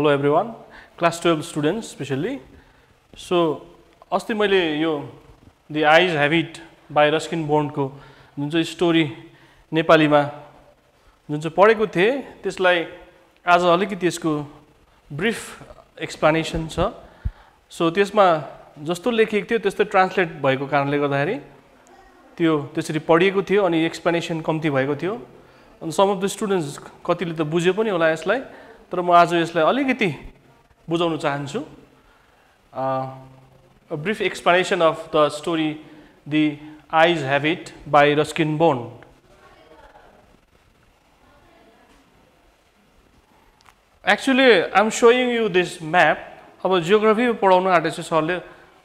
Hello everyone, class 12 students especially. So, अस्ति मैले यो The Eyes Have It by Ruskin Bond को जुन चाहिँ स्टोरी नेपालीमा जुन चाहिँ पढेको थिए त्यसलाई आज अलिकति यसको ब्रिफ एक्सप्लेनेसन छ. सो त्यसमा जस्तो लेखिएको थियो त्यस्तो ट्रान्सलेट भएको कारणले गर्दाखेरि त्यो त्यसरी पढिएको थियो अनि एक्सप्लेनेसन कम्ती भएको थियो. अनि सम अफ द स्टुडेन्ट्स कतिले त बुझ्यो पनि होला यसलाई, तर म आज यसलाई अलिकति बुझाउन चाहन्छु. A brief explanation of the story The Eyes Have It by Ruskin Bond. Actually, I am showing you this map. अब जियोग्राफी पढाउन आँटेछु सरले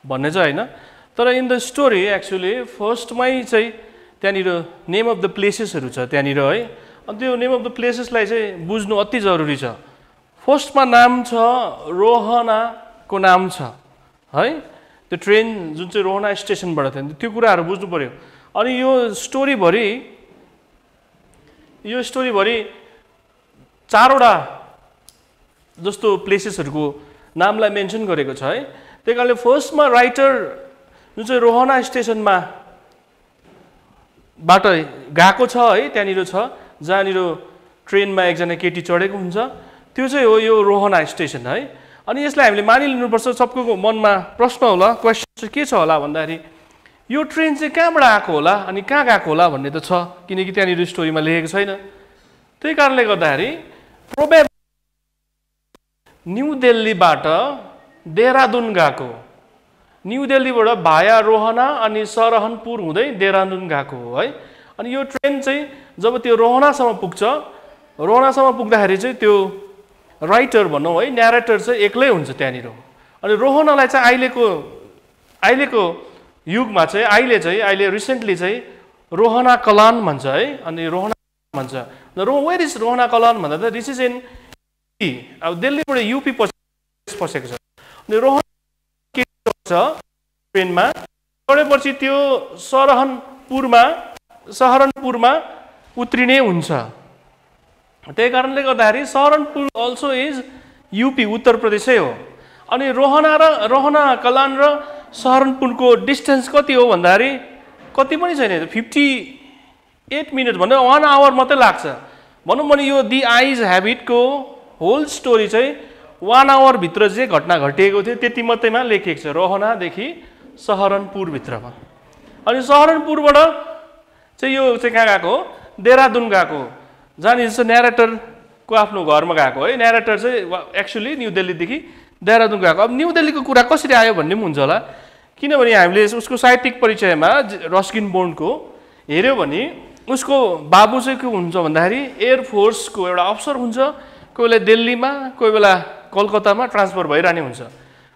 भन्ने चाहिँ हैन, तर इन द स्टोरी एक्चुअली फर्स्टमै चाहिँ त्यहाँनिर नेम अफ द प्लेसेसहरु छ त्यहाँनिर है. अनि त्यो नेम अफ द प्लेसेसलाई चाहिँ बुझ्नु अति जरुरी छ. फर्स्टमा नाम छ रोहनाको नाम छ है. त्यो ट्रेन जुन चाहिँ रोहना स्टेसनबाट थियो त्यो कुराहरु बुझ्नु पर्यो. अनि यो स्टोरी भरि चारवटा जस्तो प्लेसेसहरुको नामलाई मेन्सन गरेको छ है. त्यही कारणले फर्स्टमा राइटर जुन चाहिँ रोहना स्टेसनमा बाट गएको छ है, त्यहाँनिर छ जहाँनिर ट्रेनमा एकजना केटी चढेको हुन्छ, त्यो चाहिँ हो यो रोहना स्टेसन है. अनि यसलाई हामीले मानिलिनुपर्छ. सबैको मनमा प्रश्न होला, क्वेसन चाहिँ के छ होला भन्दाखेरि यो ट्रेन चाहिँ कहाँबाट आएको होला अनि कहाँ गएको होला भन्ने त छ, किनकि त्यहाँनिर स्टोरीमा लेखेको छैन. त्यही कारणले गर्दाखेरि प्रोबेबली न्यू दिल्लीबाट देहरादून गएको, न्यू दिल्लीबाट भाया रोहना अनि सरहनपुर हुँदै देहरादून गएको हो है. अनि यो ट्रेन चाहिँ जब त्यो रोहनासम्म पुग्छ, रोहनासम्म पुग्दाखेरि चाहिँ त्यो राइटर भनौँ है, न्यारेटर चाहिँ एक्लै हुन्छ त्यहाँनिर. अनि रोहनालाई चाहिँ अहिलेको युगमा चाहिँ अहिले रिसेन्टली चाहिँ रोहना कलान भन्छ है. अनि रोहना भन्छ वेयर इज रोहना कलान भन्दा त दिस इज इन अब दिल्लीबाट युपी पसेको छ. अनि रोहना के छ ट्रेनमा चढेपछि त्यो सहारनपुरमा उत्रिने हुन्छ. त्यही कारणले गर्दाखेरि सहारनपुर अल्सो इज युपी उत्तर प्रदेशै हो. अनि रोहना कलान र सहारनपुरको डिस्टेन्स कति हो भन्दाखेरि कति पनि छैन, 58 मिनट भन्दा 1 आवर मात्रै लाग्छ. भनौँ भने यो दि आइज ह्याबिटको होल स्टोरी चाहिँ 1 आवर भित्र जे घटना घटिएको थियो त्यति मात्रैमा लेखिएको छ, रोहनादेखि सहारनपुर भित्रमा. अनि सहारनपुरबाट चाहिँ यो चाहिँ कहाँ गएको हो, देहरादून गएको, जहाँनिर चाहिँ न्यारेटरको आफ्नो घरमा गएको है. न्यारेटर चाहिँ एक्चुअली न्यू दिल्लीदेखि देहरादून गएको. अब न्यू दिल्लीको कुरा कसरी आयो भन्ने पनि हुन्छ होला, किनभने हामीले उसको साहित्यिक परिचयमा रस्किन बोन्डको हेऱ्यो भने उसको बाबु चाहिँ के हुन्छ भन्दाखेरि एयरफोर्सको एउटा अफसर हुन्छ. कोही बेला दिल्लीमा कोही बेला कलकत्तामा ट्रान्सफर भइरहने हुन्छ.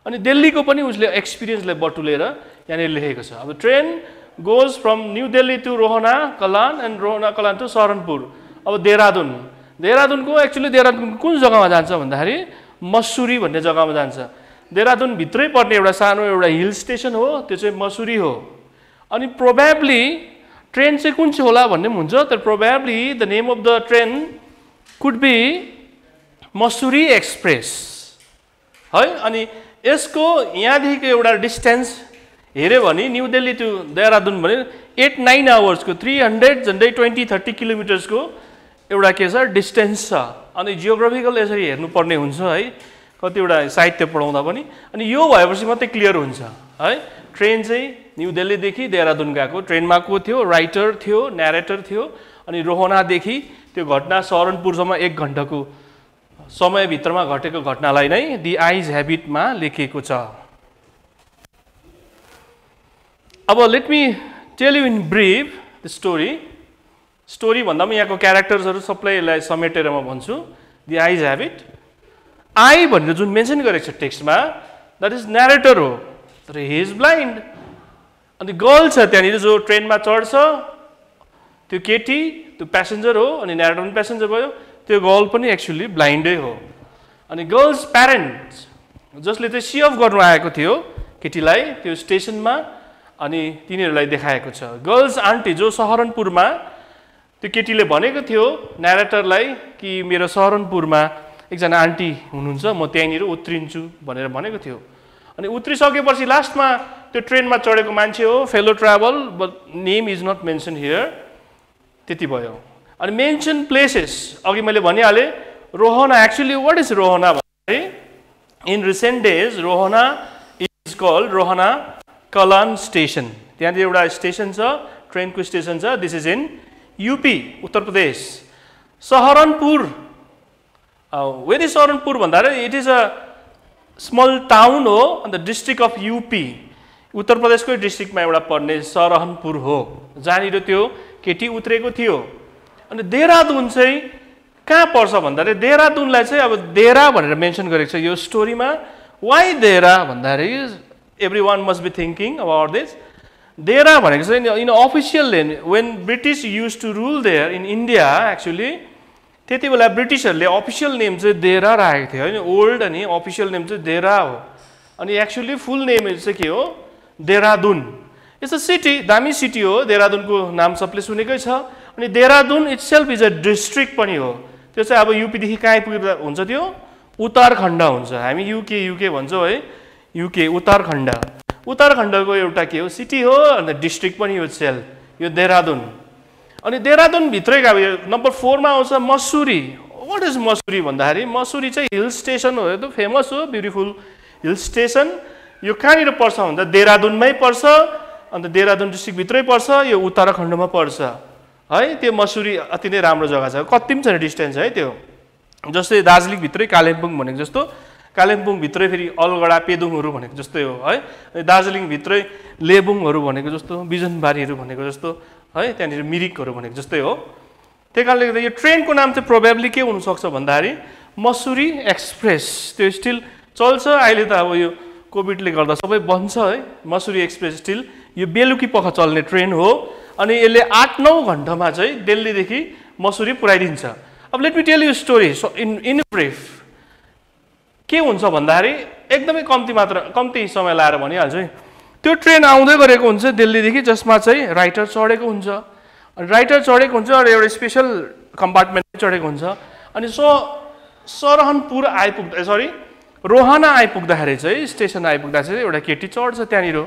अनि दिल्लीको पनि उसले एक्सपिरियन्सलाई बटुलेर यहाँनिर लेखेको छ. अब train goes from New Delhi to Rohna Kalan and Rohna Kalan to Saharanpur. अब देहरादूनको एक्चुअली देहरादूनको कुन जग्गामा जान्छ भन्दाखेरि मसुरी भन्ने जग्गामा जान्छ. देहरादून भित्रै पर्ने एउटा सानो एउटा हिल स्टेसन हो, त्यो चाहिँ मसुरी हो. अनि प्रोबेबली ट्रेन चाहिँ कुन चाहिँ होला भन्ने पनि हुन्छ, तर probably the name of the train could be Mussoorie express है. अनि यसको यहाँदेखिको एउटा डिस्टेन्स हेऱ्यो भने न्यू दिल्ली टु देहरादून भने 8-9 आवर्सको 320-30 किलोमिटर्सको एउटा के छ डिस्टेन्स छ. अनि जियोग्राफिकल यसरी हेर्नुपर्ने हुन्छ है कतिवटा साहित्य पढाउँदा पनि. अनि यो भएपछि मात्रै क्लियर हुन्छ है. ट्रेन चाहिँ न्यू दिल्लीदेखि देहरादून गएको, ट्रेनमा को थियो, राइटर थियो, न्यारेटर थियो. अनि रोहनादेखि त्यो घटना सहारनपुरसम्म 1 घण्टाको समयभित्रमा घटेको घटनालाई नै दि आइज ह्याबिटमा लेखिएको छ. अब let me tell you in brief the story भन्दा पनि यहाँको क्यारेक्टर्सहरू सबैलाई समेटेर म भन्छु. दि आइज ह्याबिट, आई भनेर जुन मेन्सन गरेको छ टेक्स्टमा द्याट इज न्यारेटर हो, तर हि इज ब्लाइन्ड. अनि गर्ल छ त्यहाँनिर जो ट्रेनमा चढ्छ, त्यो केटी त्यो प्यासेन्जर हो. अनि न्यारेटर पनि प्यासेन्जर भयो, त्यो गर्ल पनि एक्चुअली ब्लाइन्डै हो. अनि गर्ल्स प्यारेन्ट्स जसले चाहिँ सी अफ गर्नु आएको थियो केटीलाई त्यो स्टेसनमा, अनि तिनीहरूलाई देखाएको छ. गर्ल्स आन्टी जो सहारनपुरमा त्यो केटीले भनेको थियो न्यारेटरलाई कि मेरो सहारनपुरमा एकजना आन्टी हुनुहुन्छ, म त्यहीँनिर उत्रिन्छु भनेर भनेको थियो। अनि उत्रिसकेपछि लास्टमा त्यो ट्रेनमा चढेको मान्छे हो, fellow travel, but name is not mention here, त्यति भयो। अनि मेन्सन प्लेसेस अघि मैले भनिहालेँ, Rohana actually what is Rohana भन्दाखेरि in recent days Rohana is called Rohana Kalan station. त्यहाँनिर एउटा स्टेसन छ, ट्रेनको स्टेसन छ, this is in UP Uttar Pradesh. Saharanpur, where is Saharanpur भन्दाखेरि it is a small town हो अन्त डिस्ट्रिक्ट अफ यूपी, उत्तर प्रदेशकै डिस्ट्रिक्टमा एउटा पर्ने सहारनपुर हो, जहाँनिर त्यो केटी उत्रेको थियो। अनि देहरादुन चाहिँ कहाँ पर्छ भन्दाखेरि देहरादुनलाई चाहिँ अब देहरा भनेर मेन्सन गरेको छ यो स्टोरीमा। वाइ देहरा भन्दाखेरि everyone must be thinking about this. Dehra भनेको चाहिँ in official name, when British use to rule there in India actually, त्यति बेला ब्रिटिसहरूले अफिसियल नेम चाहिँ देहरा राखेको थियो होइन, ओल्ड अनि अफिसियल नेम चाहिँ देहरा हो। अनि एक्चुअली फुल नेम चाहिँ के हो, देहरादुन। इट्स अ सिटी, दामी सिटी हो, देहरादुनको नाम सबले सुनेकै छ। अनि Dehradun itself is a district पनि हो। त्यो चाहिँ अब युपीदेखि कहाँ आइपुग्दा हुन्छ, त्यो उत्तराखण्ड हुन्छ। हामी युके युके भन्छौँ है, युके उत्तराखण्ड, उत्तराखण्डको एउटा के हो, सिटी हो, अन्त डिस्ट्रिक्ट पनि हो इट्सेल्फ, यो देहरादुन। अनि देहरादुनभित्रै अब नम्बर 4 मा आउँछ मसुरी। वाट इज मसुरी भन्दाखेरि मसुरी चाहिँ हिल स्टेसन हो, त्यो फेमस हो, ब्युटिफुल हिल स्टेसन। यो कहाँनिर पर्छ भन्दा देहरादुनमै पर्छ, अन्त देहरादुन डिस्ट्रिक्टभित्रै पर्छ, यो उत्तराखण्डमा पर्छ है। त्यो मसुरी अति नै राम्रो जग्गा छ, कति पनि छैन डिस्टेन्स है त्यो। जस्तै दार्जिलिङभित्रै कालिम्पोङ भनेको जस्तो, कालिम्पोङभित्रै फेरि अलगढा पेदुङहरू भनेको जस्तै हो है, दार्जिलिङभित्रै लेबुङहरू भनेको जस्तो, बिजनबारीहरू भनेको जस्तो है, त्यहाँनिर मिरिकहरू भनेको जस्तै हो। त्यही कारणले गर्दा यो ट्रेनको नाम चाहिँ प्रोबेबली के हुनसक्छ भन्दाखेरि मसुरी एक्सप्रेस। त्यो स्टिल चल्छ अहिले त, अब यो कोभिडले गर्दा सबै बन्द छ है। मसुरी एक्सप्रेस स्टिल यो बेलुकी पख चल्ने ट्रेन हो। अनि यसले 8-9 घन्टामा चाहिँ दिल्लीदेखि मसुरी पुऱ्याइदिन्छ। अब let me tell you story in brief. के हुन्छ भन्दाखेरि एकदमै कम्ती समय लाएर भनिहाल्छु है। त्यो ट्रेन आउँदै गरेको हुन्छ दिल्लीदेखि, जसमा चाहिँ राइटर चढेको हुन्छ। अनि राइटर चढेको हुन्छ र एउटा स्पेसल कम्पार्टमेन्ट चढेको हुन्छ। अनि सहारनपुर आइपुग्दा, सरी रोहना आइपुग्दाखेरि चाहिँ, स्टेसन आइपुग्दा चाहिँ एउटा केटी चढ्छ त्यहाँनिर।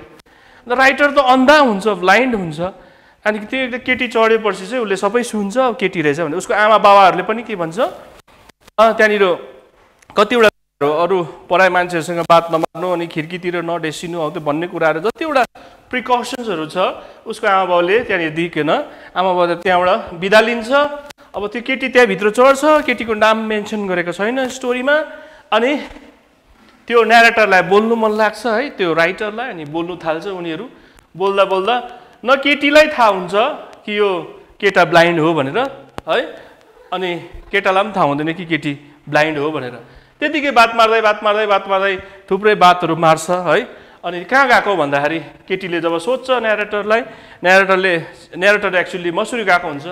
राइटर त अन्धा हुन्छ, ब्लाइन्ड हुन्छ। अनि त्यो केटी चढेपछि चाहिँ उसले सबै सुन्छ, केटी रहेछ भने उसको आमा बाबाहरूले पनि के भन्छ, त्यहाँनिर कतिवटा अरू पढाइ मान्छेहरूसँग बात नमार्नु, अनि खिड्कीतिर नडेसिनु, हौ त्यो भन्ने कुराहरू जतिवटा प्रिकसन्सहरू छ उसको आमा बाउले त्यहाँनिर दिइकन आमा बाउले त्यहाँबाट बिदा लिन्छ। अब त्यो केटी त्यहाँभित्र चढ्छ, केटीको नाम मेन्सन गरेको छैन स्टोरीमा। अनि त्यो न्यारेटरलाई बोल्नु मन लाग्छ है, त्यो राइटरलाई, अनि बोल्नु थाल्छ उनीहरू। बोल्दा बोल्दा न केटीलाई थाहा हुन्छ कि यो केटा ब्लाइन्ड हो भनेर है, अनि केटालाई पनि थाहा हुँदैन कि केटी ब्लाइन्ड हो भनेर। त्यतिकै बात मार्दै थुप्रै बातहरू मार्छ है। अनि कहाँ गएको भन्दाखेरि केटीले जब सोध्छ न्यारेटरलाई, न्यारेटर एक्चुअली मसुरी गएको हुन्छ।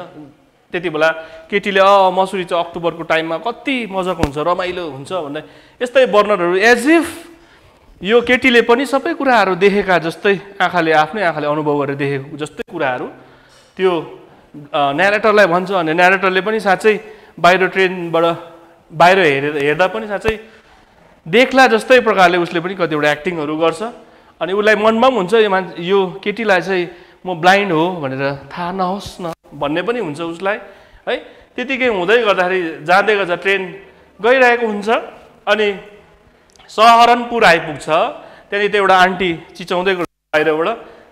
त्यति बेला केटीले मसुरी चाहिँ अक्टोबरको टाइममा कति मजाको हुन्छ, रमाइलो हुन्छ भन्ने यस्तै वर्णनहरू, एज इफ यो केटीले पनि सबै कुराहरू देखेका जस्तै, आफ्नै आँखाले अनुभव गरेर देखेको जस्तै कुराहरू त्यो न्यारेटरलाई भन्छ। अनि न्यारेटरले पनि साँच्चै बाहिर ट्रेनबाट बाहिर हेर्दा पनि साँच्चै देख्ला जस्तै प्रकारले उसले पनि कतिवटा एक्टिङहरू गर्छ। अनि उसलाई मनमा पनि हुन्छ यो केटीलाई चाहिँ म ब्लाइन्ड हो भनेर थाहा नहोस् न भन्ने पनि हुन्छ उसलाई है। त्यतिकै हुँदै गर्दाखेरि जाँदै गर्दा ट्रेन गइरहेको हुन्छ। अनि सहारनपुर आइपुग्छ, त्यहाँनिर एउटा आन्टी चिचाउँदै गर्छ बाहिरबाट।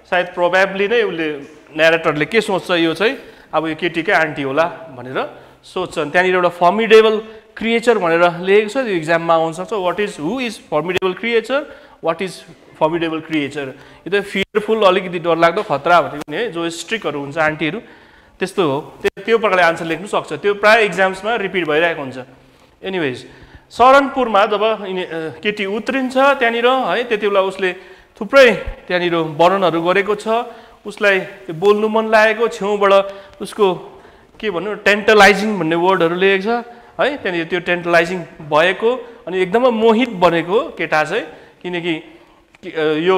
सायद प्रोबेबली नै उसले न्यारेटरले के सोच्छ, यो चाहिँ अब यो केटीकै आन्टी होला भनेर सोध्छन्। त्यहाँनिर एउटा फर्मिडेबल क्रिएचर भनेर लेखेको छ, त्यो इक्जाममा आउन सक्छ। Who is formidable creature, what is formidable creature. यो त फियरफुल, अलिकति डरलाग्दो, खतरा भनेको नि है, जो स्ट्रिक्टहरू हुन्छ आन्टीहरू त्यस्तो हो। त्यो प्रकारले आन्सर लेख्नु सक्छ। त्यो प्रायः इक्जाम्समा रिपिट भइरहेको हुन्छ। एनिवेज सहारनपुरमा जब केटी उत्रिन्छ त्यहाँनिर है, त्यति बेला उसले थुप्रै त्यहाँनिर वर्णनहरू गरेको छ। उसलाई बोल्नु मन लागेको, छेउबाट उसको के भन्नु टेन्टलाइजिङ भन्ने वर्डहरू लेखेको छ है। त्यहाँनिर त्यो टेन्टलाइजिङ भएको, अनि एकदमै मोहित बनेको केटा चाहिँ, किनकि यो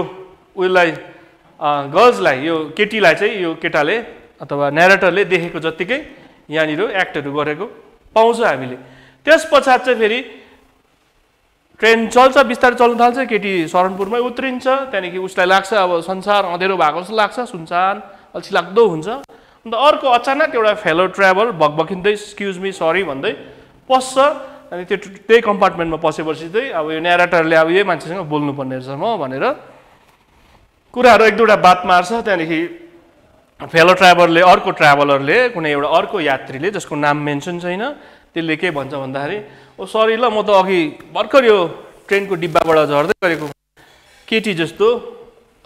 उसलाई गर्ल्सलाई, यो केटीलाई चाहिँ यो केटाले अथवा न्यारेटरले देखेको जत्तिकै यहाँनिर एक्टहरू गरेको पाउँछ हामीले। त्यस पश्चात चाहिँ फेरि ट्रेन चल्छ, बिस्तारै चल्न थाल्छ, केटी शरणपुरमै उत्रिन्छ, त्यहाँदेखि उसलाई लाग्छ अब संसार अँधेरो भएको जस्तो लाग्छ, सुनसान अल्छी लाग्दो हुन्छ। अन्त अर्को अचानक एउटा फेलो ट्राभल भकभकिँदै एक्सक्युज मी सरी भन्दै पस्छ, अनि त्यो त्यही कम्पार्टमेन्टमा पसेपछि चाहिँ अब यो न्यारेटरले अब यही मान्छेसँग बोल्नुपर्ने रहेछ म भनेर कुराहरू एक दुईवटा बात मार्छ। त्यहाँदेखि फेलो अर्को ट्राभलरले कुनै एउटा अर्को यात्रीले जसको नाम मेन्सन छैन त्यसले के भन्छ भन्दाखेरि ओ सरी ल, म त अघि भर्खर यो ट्रेनको डिब्बाबाट झर्दै गरेको केटी जस्तो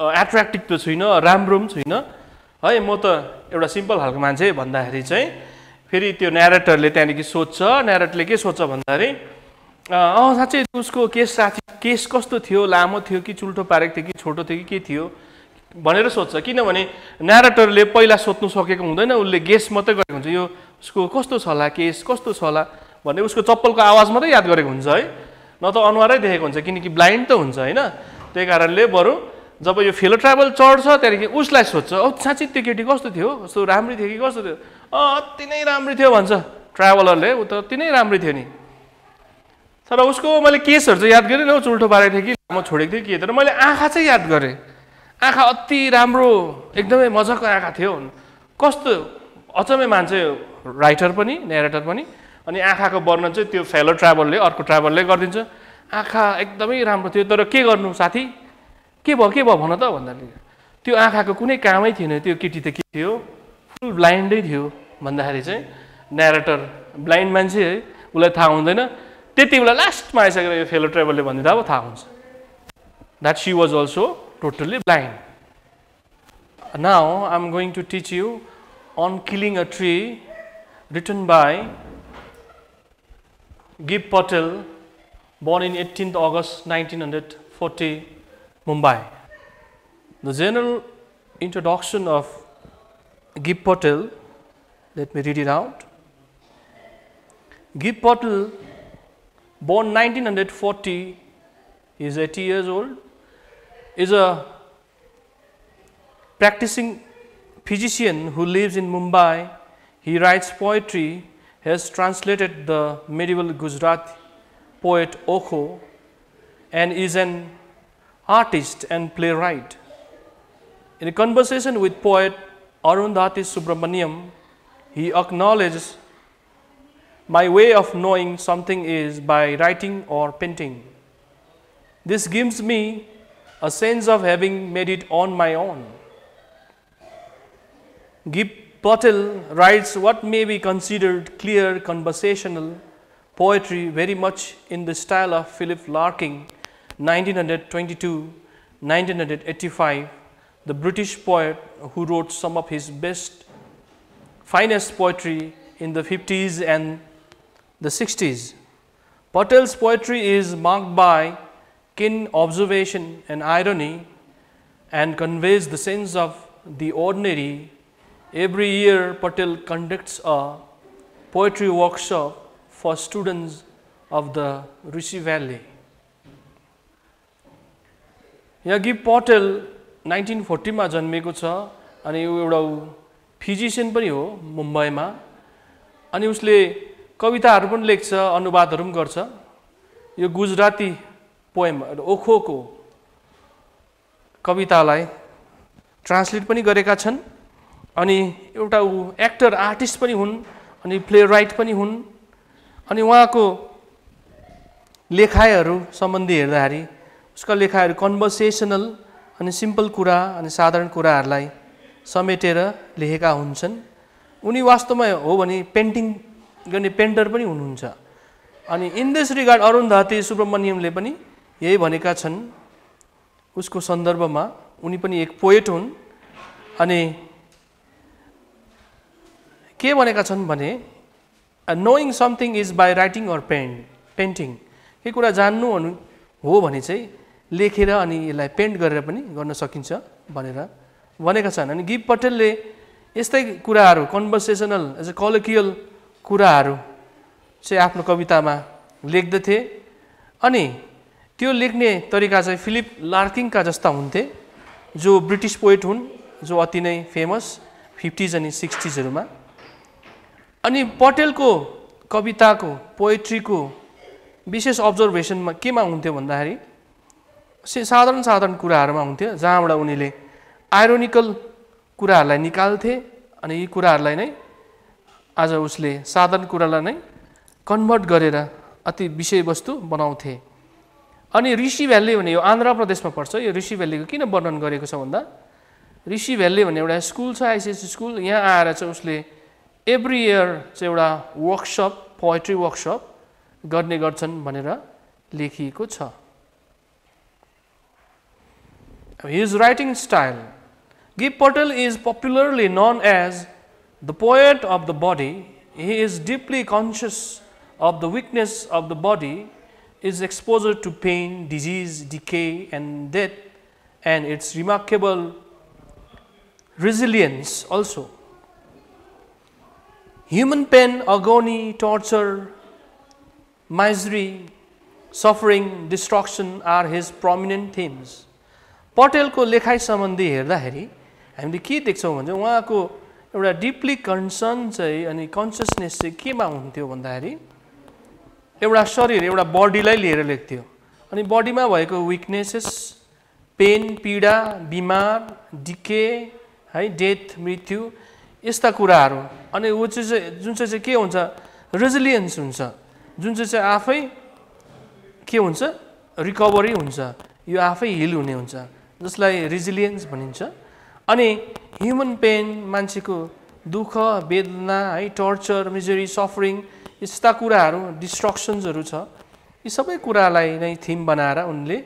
एट्र्याक्टिभ त छुइनँ, राम्रो पनि छुइनँ है, म त एउटा सिम्पल खालको मान्छे भन्दाखेरि चाहिँ फेरि त्यो न्यारेटरले त्यहाँदेखि सोध्छ, न्यारेटरले के सोध्छ भन्दाखेरि साँच्चै उसको केस कस्तो थियो, लामो थियो कि चुल्ठो पारेको थियो कि छोटो थियो कि के थियो भनेर सोध्छ। किनभने न्यारेटरले पहिला सोध्नु सकेको हुँदैन, उसले गेस मात्रै गरेको हुन्छ, यो उसको कस्तो छ होला, केस कस्तो छ होला भन्ने उसको चप्पलको आवाज मात्रै याद गरेको हुन्छ है, न त अनुहारै देखेको हुन्छ, किनकि ब्लाइन्ड त हुन्छ होइन। त्यही कारणले बरु जब यो फेलो ट्राभल चढ्छ त्यहाँदेखि उसलाई सोध्छ साँच्चै त्यो केटी कस्तो थियो, कस्तो राम्री थियो कि कस्तो थियो, अति नै राम्री थियो भन्छ ट्राभलरले, ऊ त अति नै राम्री थियो नि, तर उसको मैले केसहरू चाहिँ याद गरेँ न, चुल्ठो पारेको थिएँ कि लामो छोडेको थिएँ कि, तर मैले आँखा चाहिँ याद गरेँ, आँखा अति राम्रो एकदमै मजाको आँखा थियो। कस्तो अचम्मै मान्छे राइटर पनि न्यारेटर पनि। अनि आँखाको वर्णन चाहिँ त्यो फेलो अर्को ट्राभलले गरिदिन्छ, आँखा एकदमै राम्रो थियो, तर के गर्नु साथी, के भयो भन त भन्दाखेरि त्यो आँखाको कुनै कामै थिएन, त्यो केटी त के थियो फुल ब्लाइन्डै थियो भन्दाखेरि चाहिँ न्यारेटर ब्लाइन्ड मान्छे है, उसलाई थाहा हुँदैन, त्यति बेला लास्टमा आइसकेर यो फेलो ट्राभलले भनिदिँदा अब थाहा हुन्छ that she was also totally blind. Now I am going to teach you on killing a tree, written by Gib Patel, born in 18th August 1940, Mumbai. The general introduction of Gib Patel, let me read it out. Gib Patel, born 1940, is 80 years old, is a practicing physician who lives in Mumbai. He writes poetry, has translated the medieval Gujarati poet Okho, and is an artist and playwright. In a conversation with poet Arundhati Subramaniam, he acknowledges, "My way of knowing something is by writing or painting. This gives me a sense of having made it on my own." Gib Patel writes what may be considered clear conversational poetry, very much in the style of Philip Larkin, 1922-1985, the British poet who wrote some of his finest poetry in the 50s and the 60s. Patel's poetry is marked by keen observation and irony, and conveys the sense of the ordinary. Every year, Patel conducts a poetry workshop for students of the Rishi Valley. यहाँ Gibb Patel 1940 मा जन्मेको छ अनि ऊ एउटा physician पनि हो मुम्बईमा, अनि उसले कविताहरू पनि लेख्छ, अनुवादहरू पनि गर्छ। यो गुजराती पोएम ओखोको कवितालाई ट्रान्सलेट पनि गरेका छन्, अनि एउटा एक्टर आर्टिस्ट पनि हुन्, अनि प्ले राइट पनि हुन्। अनि उहाँको लेखाइहरू सम्बन्धी हेर्दाखेरि उसका लेखाइहरू कन्भर्सेसनल अनि सिम्पल कुरा अनि साधारण कुराहरूलाई समेटेर लेखेका हुन्छन्। उनी वास्तवमा हो भने पेन्टिङ गर्ने पेन्टर पनि हुनुहुन्छ। अनि इन दिस रिगार्ड अरुन्धती सुब्रमण्यमले पनि यही भनेका छन् उसको सन्दर्भमा। उनी पनि एक पोएट हुन्। अनि के भनेका छन् भने knowing something is by writing or painting. के कुरा जान्नु हो भने चाहिँ लेखेर अनि यसलाई पेन्ट गरेर पनि गर्न सकिन्छ भनेर भनेका छन्। अनि गिब पटेलले यस्तै कुराहरू कन्भर्सेसनल एज अ कलेक्युअल कुराहरू चाहिँ आफ्नो कवितामा लेख्दथे। अनि त्यो लेख्ने तरिका चाहिँ फिलिप लार्किङका जस्ता हुन्थे, जो ब्रिटिस पोएट हुन्, जो अति नै फेमस 50s अनि 60sहरूमा। अनि पटेलको कविताको पोएट्रीको विशेष अब्जर्भेसनमा केमा हुन्थ्यो भन्दाखेरि साधारण साधारण कुराहरूमा हुन्थ्यो, जहाँबाट उनीले आइरोनिकल कुराहरूलाई निकाल्थे अनि यी कुराहरूलाई नै आज उसले साधारण कुरालाई नै कन्भर्ट गरेर अति विषयवस्तु बनाउँथे। अनि ऋषि भ्याली भन्ने यो आन्ध्र प्रदेशमा पर्छ। यो ऋषि भ्यालीको किन वर्णन गरेको छ भन्दा ऋषि भ्याली भन्ने एउटा स्कुल छ, आइसिएससी स्कुल। यहाँ आएर चाहिँ उसले एभ्री इयर चाहिँ एउटा वर्कसप, पोएट्री वर्कसप गर्ने गर्छन् भनेर लेखिएको छ। His writing style. G. Patel is popularly known as the poet of the body. He is deeply conscious of the weakness of the body, is exposure to pain, disease, decay and death, and its remarkable resilience also. Human pain, agony, torture, misery, suffering, destruction are his prominent themes. पटेलको लेखाइ सम्बन्धी हेर्दाखेरि हामीले के देख्छौँ भने उहाँको एउटा deeply concern चाहिँ अनि कन्सियसनेस चाहिँ केमा हुन्थ्यो भन्दाखेरि एउटा शरीर, एउटा बडीलाई लिएर लेख्थ्यो। अनि बडीमा भएको विकनेसेस, पेन, पीडा, बिमार, डिके, है, डेथ, मृत्यु, यस्ता कुराहरू। अनि ऊ चाहिँ जुन चाहिँ के हुन्छ, रेजिलियन्स हुन्छ, जुन चाहिँ आफै के हुन्छ, रिकभरी हुन्छ, यो आफै हिल हुने हुन्छ, जसलाई रेजिलियन्स भनिन्छ। अनि ह्युमन पेन, मान्छेको दुःख, वेदना, है, टर्चर, मिजरी, सफरिङ, यस्ता कुराहरू, डिस्ट्रक्सन्सहरू छ, यी सबै कुरालाई नै थिम बनाएर उनले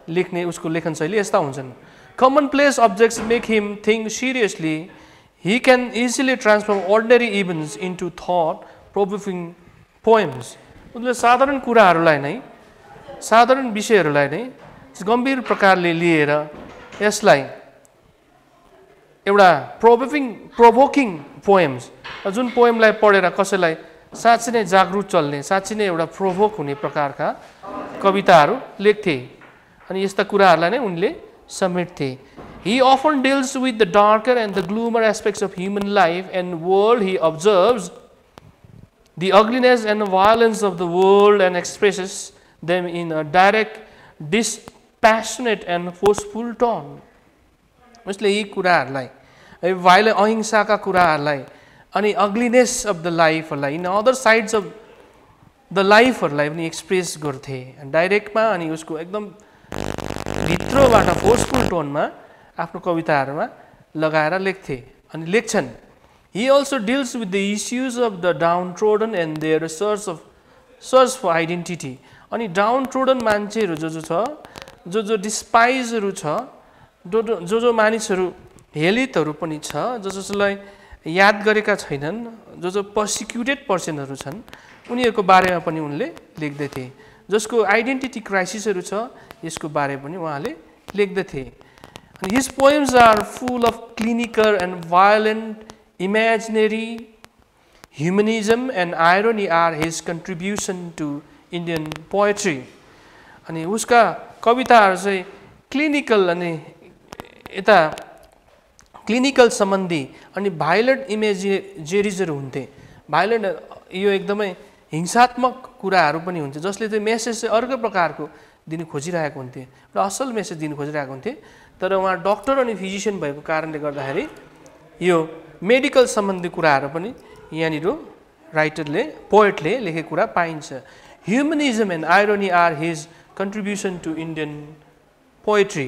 लेख्ने उसको लेखन शैली यस्ता हुन्छन्। Commonplace objects make him think seriously. He can easily transform ordinary events into thought provoking poems. उनले साधारण कुराहरूलाई नै, साधारण विषयहरूलाई नै गम्भीर प्रकारले लिएर यसलाई एउटा प्रोभोकिङ पोएम्स, जुन पोएमलाई पढेर कसैलाई साँच्चै नै जागरुक चल्ने, साँच्चै नै एउटा प्रोभोक हुने प्रकारका कविताहरू लेख्थे। अनि यस्ता कुराहरूलाई नै उनले समेट्थे। He often deals with the darker and the gloomer aspects of human life and world. He observes the ugliness and violence of the world and expresses them in a direct, dispassionate and forceful tone. उसले यी कुराहरूलाई, violence, अहिंसाका कुराहरूलाई, अनि ugliness of the लाइफहरूलाई, in other sides of the लाइफहरूलाई पनि express गर्थे डाइरेक्टमा। अनि उसको एकदम भित्रबाट फोर्सफुल टोनमा आफ्नो कविताहरूमा लगाएर लेख्थे अनि लेख्छन्। He also deals with the issues of the downtrodden and their search for identity. अनि डाउनट्रोडन मान्छेहरू जो छ, जो डिस्पाइजहरू छ, जो मानिसहरू हेलितहरू पनि छ, जसलाई याद गरेका छैनन्, जो पर्सिक्युटेड पर्सनहरू छन्, उनीहरूको बारेमा पनि उनले लेख्दथे। जसको आइडेन्टिटी क्राइसिसहरू छ, यसको बारे पनि उहाँले लेख्दथे। His poems are full of clinical and violent imaginary. Humanism and irony are his contribution to Indian poetry. अनि उसका कविताहरू चाहिँ क्लिनिकल अनि यता क्लिनिकल सम्बन्धी अनि भाइलेन्ट इमेजेरिजहरू हुन्थे। भाइलेन्ट यो एकदमै हिंसात्मक कुराहरू पनि हुन्थे, जसले चाहिँ मेसेज चाहिँ अर्को प्रकारको दिन खोजिरहेको हुन्थे, र असल मेसेज दिन खोजिरहेको हुन्थे। तर उहाँ डक्टर अनि फिजिसियन भएको कारणले गर्दाखेरि यो मेडिकल सम्बन्धी कुराहरू पनि यहाँनिर राइटरले, पोएटले लेखेको कुरा पाइन्छ। Humanism and irony are his contribution to Indian poetry.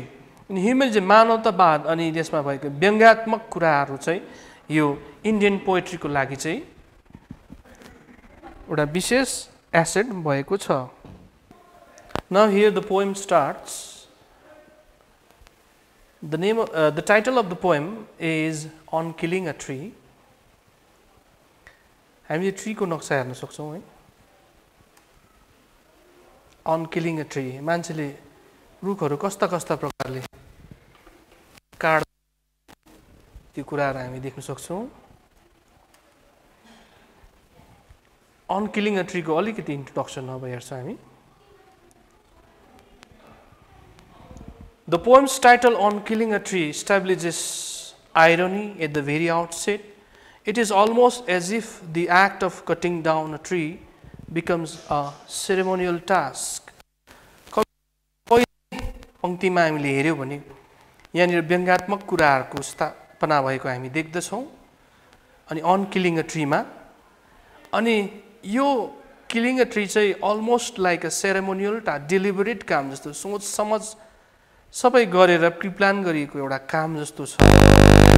अनि ह्युमनिजम, मानवतावाद अनि त्यसमा भएको व्यङ्ग्यात्मक कुराहरू चाहिँ यो इन्डियन पोएट्रीको लागि चाहिँ एउटा विशेष एसेट भएको छ। Now here the poem starts. The title of the poem is On Killing a Tree. हामीले ट्री को नक्सा हेर्न सक्छौँ है। On killing a tree, मान्छेले रुखहरू कस्ता कस्ता प्रकारले काट्, त्यो कुराहरू हामी देख्न सक्छौँ। On killing a tree को अलिकति इन्ट्रोडक्सन अब हेर्छौँ हामी। The poem's title, On Killing a Tree, establishes irony at the very outset. It is almost as if the act of cutting down a tree becomes a ceremonial task. पहिलो पंक्तिमा हामीले हेर्यौं भने यहाँनिर व्यङ्ग्यात्मक कुराहरूको स्थापना भएको हामी देख्दछौँ अनि अन किलिङ अ ट्रीमा अनि यो किलिङ अ ट्री चाहिँ almost like a ceremonial deliberate काम जस्तो सोच समझ सबै गरेर प्रिप्लान गरिएको एउटा काम जस्तो छ.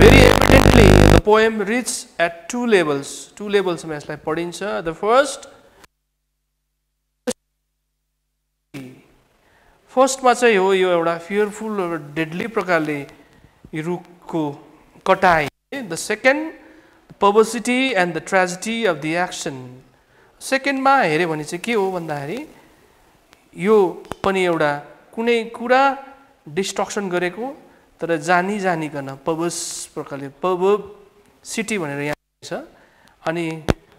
Very evidently the poem reach at two लेभल्समा यसलाई पढिन्छ. द फर्स्टमा चाहिँ हो यो एउटा फियरफुल र डेडली प्रकारले यो रुखको कटाइ. The second perversity and the tragedy of the action. सेकेन्डमा हेऱ्यो भने चाहिँ के हो भन्दाखेरि यो पनि एउटा कुनै कुरा डिस्ट्रक्सन गरेको तर जानिकन पर्भर्स प्रकारले पर्भर्सिटी भनेर यहाँ छ अनि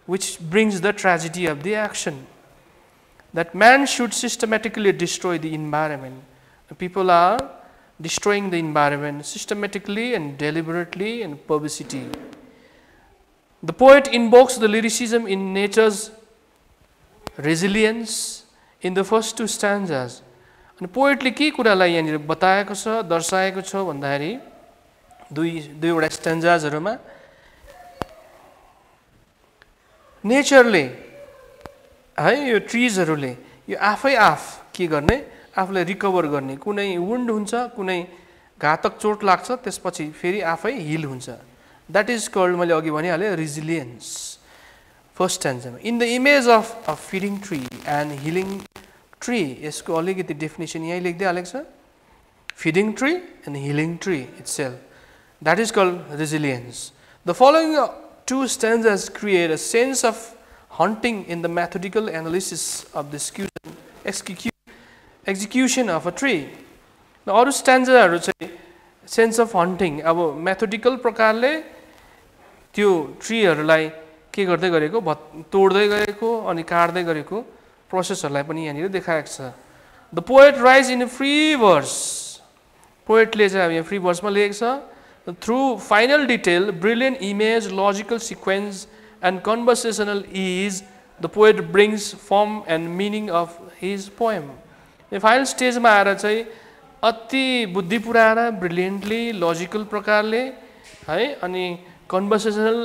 which brings the tragedy of the action. That man should systematically destroy the environment. People are destroying the environment systematically and deliberately and purposely. The poet invokes the lyricism in nature's resilience in the first two stanzas. And poetले के कुरालाई यहाँनिर बताएको छ दर्शाएको छ भन्दाखेरि दुईवटा स्ट्यान्जाजहरुमा नेचरले है यो ट्रीजहरुले यो आफै के गर्ने आफूलाई रिकभर गर्ने कुनै वुन्ड हुन्छ कुनै घातक चोट लाग्छ त्यसपछि फेरि आफै हिल हुन्छ. दैट इज कॉल्ड मैले अघि भनिहाले रेजिलियन्स. फर्स्ट स्ट्यान्जामा in the image of a feeding tree and healing tree. यसको अलिकति डेफिनेसन यही लेख्दै हालेको छ. Feeding tree and healing tree itself. That is called resilience. The following two stanzas create a sense of hunting in the methodical analysis of the execution of a tree. Now, अरु स्ट्यान्जाहरु चाहिँ sense of hunting अब methodical प्रकारले त्यो ट्रीहरुलाई के गर्दै गरेको तोड्दै गरेको अनि काट्दै गरेको प्रोसेसहरुलाई पनि यहाँनिर देखाएको छ. The poet writes in free verse. पोएटले चाहिँ अब यहाँ फ्री वर्समा लेखेको छ. Through final detail, brilliant image, logical sequence, and conversational ease, the poet brings form and meaning of his poem. The final stage मा आएर चाहिँ अति बुद्धि पुऱ्याएर ब्रिलियन्टली लजिकल प्रकारले है अनि कन्भर्सेसनल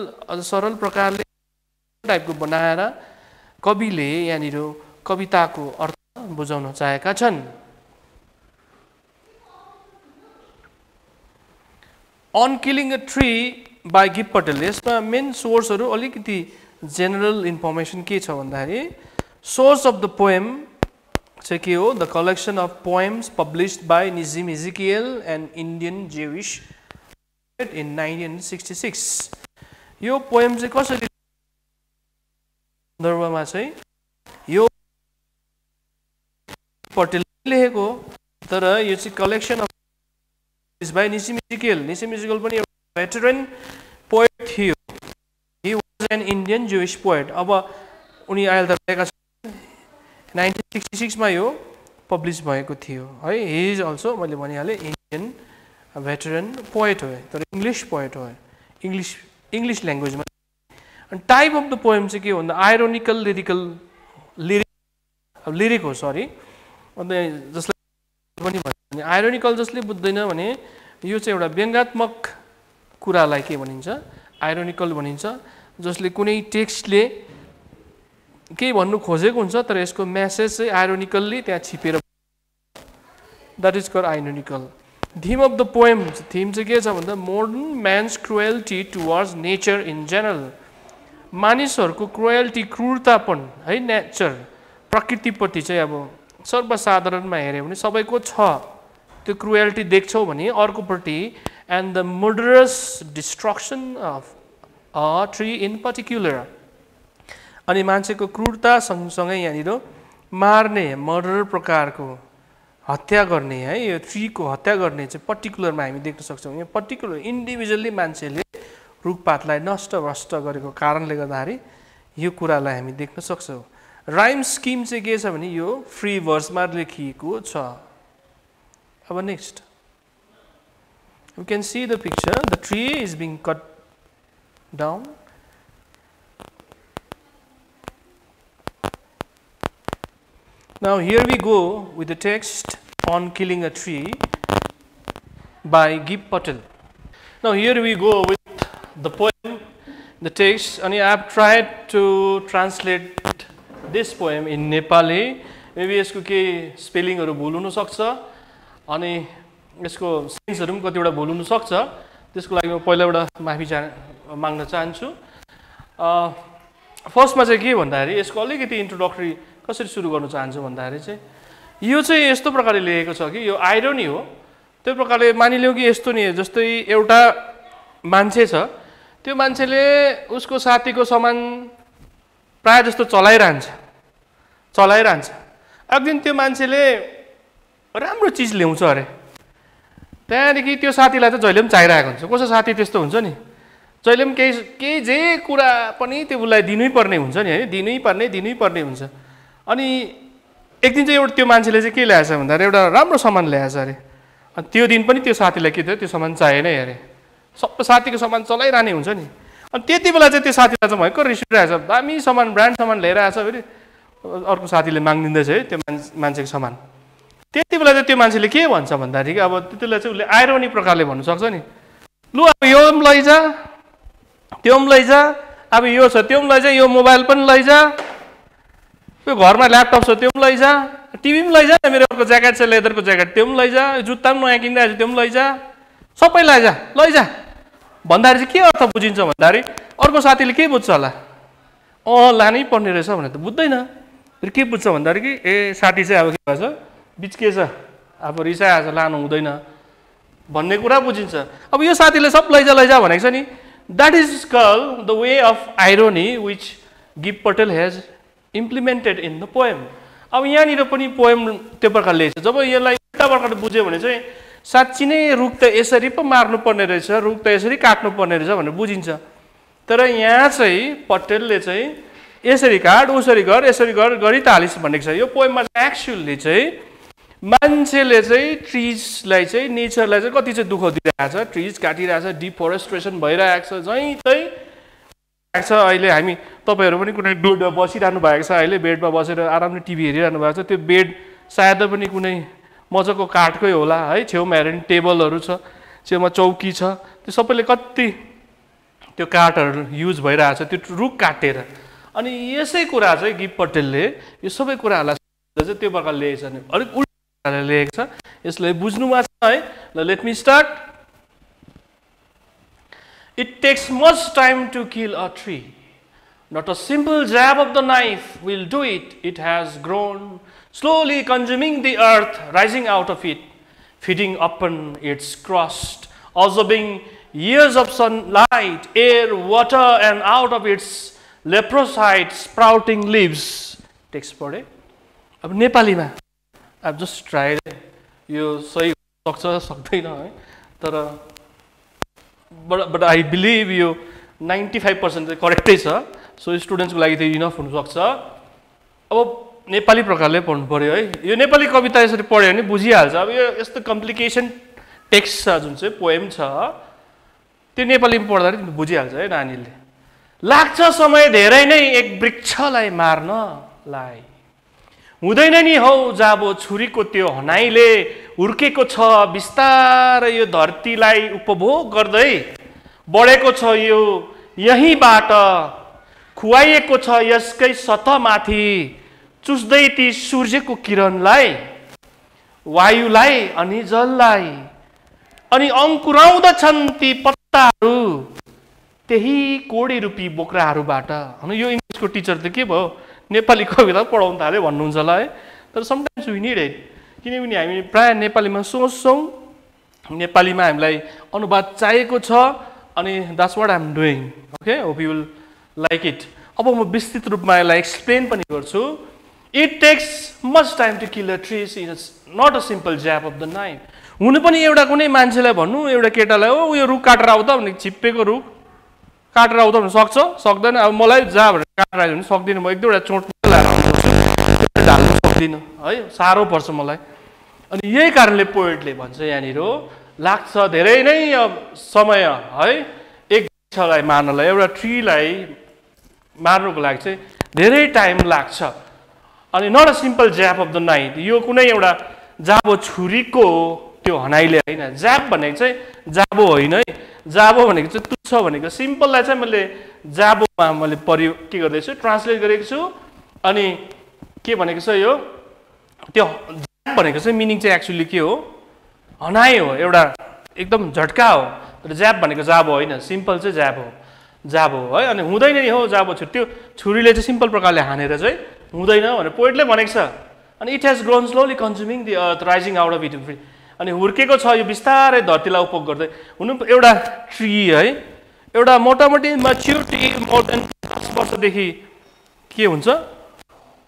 सरल प्रकारले टाइपको बनाएर कविले यहाँनिर कविताको अर्थ बुझाउन चाहेका छन्. On Killing a Tree by Gibb Patel. यसमा मेन सोर्सहरु अलिकति जेनरल इन्फर्मेसन के छ भन्दाखेरि सोर्स अफ द पोएम चाहिँ के हो the collection of poems published by Nissim Ezekiel and Indian Jewish in 1966. यो पोएम चाहिँ कसरी सन्दर्भमा चाहिँ यो पटेलले लेखेको तर यो चाहिँ collection of by Nissim Ezekiel. Nissim Ezekiel पनि एउटा veteran poet थियो. He was an Indian Jewish poet. अब उनी अहिले त भएका छन् 1966 मा यो पब्लिश भएको थियो है. He is also मैले भनिहाले Indian veteran poet हो तर English poet हो. English language मा. And type of the poem चाहिँ के हो भन्दा ironical lyric हो सरी. अन्त जसले पनि भन्छ आइरोनिकल जसले बुझ्दैन भने यो चाहिँ एउटा व्यङ्ग्यात्मक कुरालाई के भनिन्छ आइरोनिकल भनिन्छ जसले कुनै टेक्स्टले के भन्नु खोजेको हुन्छ तर यसको मेसेज चाहिँ आइरोनिकल्ली त्यहाँ छिपेर that is called ironical. Theme of the poem theme चाहिँ के छ भन्दा modern man's cruelty towards nature in general. मानिसहरूको क्रुएल्टी क्रूरतापन है नेचर प्रकृतिप्रति चाहिँ अब सर्वसाधारणमा हेर्यो भने सबैको छ त्यो क्रुएल्टी देख्छौ भने अर्कोपट्टि and the murderous destruction of a tree in particular. अनि मान्छेको क्रूरता सँगसँगै यहाँनिर मार्ने मर्डर प्रकारको हत्या गर्ने है यो ट्रीको हत्या गर्ने चाहिँ पर्टिकुलरमा हामी देख्न सक्छौँ. यहाँ पर्टिकुलर इन्डिभिजुअली मान्छेले रुखपातलाई नष्ट भ्रष्ट गरेको कारणले गर्दाखेरि यो कुरालाई हामी देख्न सक्छौँ. राइम स्किम चाहिँ के छ भने यो फ्री वर्समा लेखिएको छ. अब next you can see the picture. The tree is being cut down Now here we go with the text on killing a tree by Gib Patel. Now here we go with the poem, the text, and I have tried to translate this poem in Nepali. Maybe यसको के स्पेलिङहरु भुल हुन सक्छ अनि यसको सेन्सहरु पनि कतिवटा भुल हुन सक्छ त्यसको लागि म पहिलाबाट माफी माग्न चाहन्छु फर्स्टमा चाहिँ के भन्दाखेरि यसको अलिकति इन्ट्रोडक्टरी कसरी सुरु गर्न चाहन्छु भन्दाखेरि चाहिँ यो चाहिँ यस्तो प्रकारले लेखेको छ कि यो आइरोनी हो त्यो प्रकारले मानिलियौ कि यस्तो नि जस्तै एउटा मान्छे छ त्यो मान्छेले उसको साथीको सामान प्राय जस्तो चलाइरहन्छ एक दिन त्यो मान्छेले राम्रो चीज ल्याउँछ अरे त्यहाँदेखि त्यो साथीलाई त जहिले पनि चाहिरहेको हुन्छ कसो साथी त्यस्तो हुन्छ नि जहिले पनि केही जे कुरा पनि त्यो उसलाई दिनै पर्ने हुन्छ नि हैन दिनै पर्ने हुन्छ अनि एक दिन चाहिँ एउटा त्यो मान्छेले चाहिँ के ल्याएछ भन्दा एउटा राम्रो सामान ल्याएछ अरे अनि त्यो दिन पनि त्यो साथीलाई के थियो त्यो सामान चाहिएन अरे सबै साथीको सामान चलाइरहने हुन्छ नि अनि त्यति बेला चाहिँ त्यो साथीलाई चाहिँ भयंकर रिस उठिरहेछ दामी सामान ब्रान्ड सामान लिएर आएछ फेरि अर्को साथीले माग्दिँदैछ है त्यो मान्छेको सामान त्यति बेला चाहिँ त्यो मान्छेले के भन्छ भन्दाखेरि अब त्यतिले चाहिँ उसले आइरोनी प्रकारले भन्नु सक्छ नि लु अब यो पनि लैजा त्यो पनि लैजा अब यो छ त्यो पनि लैजा यो मोबाइल पनि लैजा यो घरमा ल्यापटप छ त्यो पनि लैजा टिभी पनि लैजा मेरो अर्को ज्याकेट छ लेदरको ज्याकेट त्यो पनि लैजा जुत्ता पनि नयाँ किन्दै त्यो पनि लैजा सबै लैजा भन्दाखेरि चाहिँ के अर्थ बुझिन्छ भन्दाखेरि अर्को साथीले के बुझ्छ होला लानै पर्ने रहेछ भनेर त बुझ्दैन फेरि के बुझ्छ भन्दाखेरि कि ए साथी चाहिँ अब के भन्छ बिच के छ अब रिसाएछ लानु हुँदैन भन्ने कुरा बुझिन्छ अब यो साथीले सब लैजा भनेको छ नि that is called the way of irony which गिब Patel has implemented in the poem अब यहाँनिर पनि पोएम त्यो प्रकारले छ जब यसलाई उल्टा प्रकारले बुझ्यो भने चाहिँ साँच्ची नै रुख त यसरी पो मार्नु पर्ने रहेछ रुख त यसरी काट्नु पर्ने रहेछ भनेर बुझिन्छ तर यहाँ चाहिँ पटेलले चाहिँ यसरी काट उसरी गर यसरी गरी त हालिस् भनेको छ यो पोएममा चाहिँ एक्चुअली चाहिँ मान्छेले चाहिँ ट्रिजलाई चाहिँ नेचरलाई चाहिँ कति चाहिँ दुःख दिइरहेको छ ट्रिज काटिरहेको छ डिफोरेस्ट्रेसन भइरहेको छ छ अहिले हामी तपाईहरु पनि कुनै बेडमा बसिरहनु भएको छ अहिले बेडमा बसेर आरामले टिभी हेरिरहनु भएको छ त्यो बेड सायद पनि कुनै मजाको काठकै होला है छेउमा हेर्ने टेबलहरु छ छेउमा चौकी छ त्यो सबैले कति त्यो काठहरु युज भइरहेको छ त्यो रुख काटेर अनि यसै कुरा चाहिँ गिब पटेलले यो सबै कुराहरुलाई चाहिँ त्यो प्रकारले लेखेछ नि अलिक उल्टा लेखेको छ यसलाई बुझ्नुमा छ है ल let me start It takes much time to kill a tree. Not a simple jab of the knife will do it. It has grown, slowly consuming the earth, rising out of it, feeding upon its crust, absorbing years of sunlight, air, water, and out of its leprosite sprouting leaves. Text पढे अब नेपालीमा I've just tried यो सही सक्छ सक्दैन है तर but I believe यो 95% चाहिँ करेक्टै छ सो स्टुडेन्ट्सको लागि त्यो इनफ हुन सक्छ अब नेपाली प्रकारले पढ्नु पर्यो है यो नेपाली कविता यसरी पढ्यो भने बुझिहाल्छ अब यो यस्तो कम्प्लिकेसन टेक्स्ट छ जुन चाहिँ पोएम छ त्यो नेपालीमा पढ्दाखेरि बुझिहाल्छ है नानीले लाग्छ समय धेरै नै एक वृक्षलाई मार्नलाई हुँदैन नि हौ जाबो छुरीको त्यो हनाइले हुर्केको छ बिस्तारै यो धरतीलाई उपभोग गर्दै बढेको छ यो यहीबाट खुवाइएको छ यसकै सतहमाथि चुस्दै ती सूर्यको किरणलाई वायुलाई अनि जललाई अनि अंकुराउँदछन् ती पत्ताहरू त्यही कोडी रूपी बोक्राहरूबाट अनि यो इंग्लिशको टिचर त के भयो नेपाली कविता पढाउन थाल्यो भन्नुहुन्छ होला है तर समटाइम्स वी नीड इट किनभने हामी प्राय नेपालीमा सोच्छौं नेपालीमा हामीलाई अनुवाद चाहिएको छ अनि that's what I am doing okay hope you will like it अब म विस्तृत रूपमा यसलाई एक्सप्लेन पनि गर्छु it takes much time to kill a tree it's not a simple jab of the knife हुनु पनि एउटा कुनै मान्छेलाई भन्नु एउटा केटालाई ओ यो रुख काटेर आउ त भने छिप्पेको रुख काटेर आउ त भने सक्छ सक्दैन अब मलाई जा भनेर काटेर आयो भने सक्दिन म एक दुईवटा चोट लगाएर आउनुपर्छ ढाल्न सक्दिन है साह्रो पर्छ मलाई अनि यही कारणले पोएटले भन्छ यहाँनिर लाग्छ धेरै नै समय है एक वृक्षलाई मार्नलाई एउटा ट्रीलाई मार्नुको लागि चाहिँ धेरै टाइम लाग्छ अनि not a simple jab of the knife, यो कुनै एउटा जाबो छुरीको त्यो हनाइले होइन। ज्याप भनेको चाहिँ जाबो होइन है, जाबो भनेको चाहिँ तुच्छ भनेको, सिम्पललाई चाहिँ मैले जाबोमा मैले के गर्दैछु, ट्रान्सलेट गरेको छु। अनि के भनेको छ यो, त्यो ज्याप भनेको चाहिँ मिनिङ चाहिँ एक्चुअली के हो, हनाइ हो, एउटा एकदम झट्का हो। तर ज्याप भनेको जाबो होइन, सिम्पल चाहिँ ज्याप हो, जाबो है। अनि हुँदैन नि हो जाबो छुरी, त्यो छुरीले चाहिँ सिम्पल प्रकारले हानेर चाहिँ हुँदैन भनेर पोइटले भनेको छ। अनि it has grown slowly consuming the earth rising out of it free, अनि हुर्केको छ यो बिस्तारै धरतीलाई उपभोग गर्दै। हुनु एउटा ट्री है, एउटा मोटामोटी म्याच्युर ट्री मोर देन 10 वर्षदेखि के हुन्छ,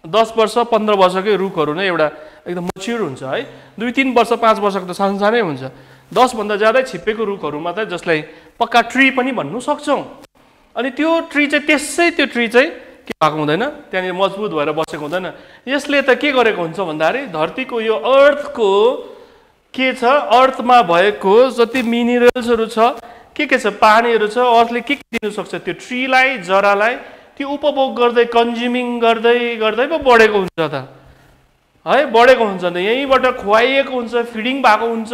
10 वर्ष 15 वर्षकै रुखहरू नै एउटा एकदम म्याच्युर हुन्छ है। 2-3 वर्ष 5 वर्षको त सानसानै हुन्छ। 10 भन्दा ज्यादै छिप्पेको रुखहरूमा त जसलाई पक्का ट्री पनि भन्नु सक्छौँ। अनि त्यो ट्री चाहिँ त्यसै त्यो ट्री चाहिँ के भएको हुँदैन, त्यहाँनिर मजबुत भएर बसेको हुँदैन। यसले त के गरेको हुन्छ भन्दाखेरि धरतीको यो अर्थको के छ, अर्थमा भएको जति मिनरल्सहरू छ, के छ, पानीहरू छ, अर्थले के दिनु सक्छ, त्यो ट्रीलाई, जरालाई त्यो उपभोग गर्दै कन्ज्युमिङ गर्दै गर्दै पो बढेको हुन्छ त है, बढेको हुन्छ त, यहीँबाट खुवाइएको हुन्छ, फिडिङ भएको हुन्छ।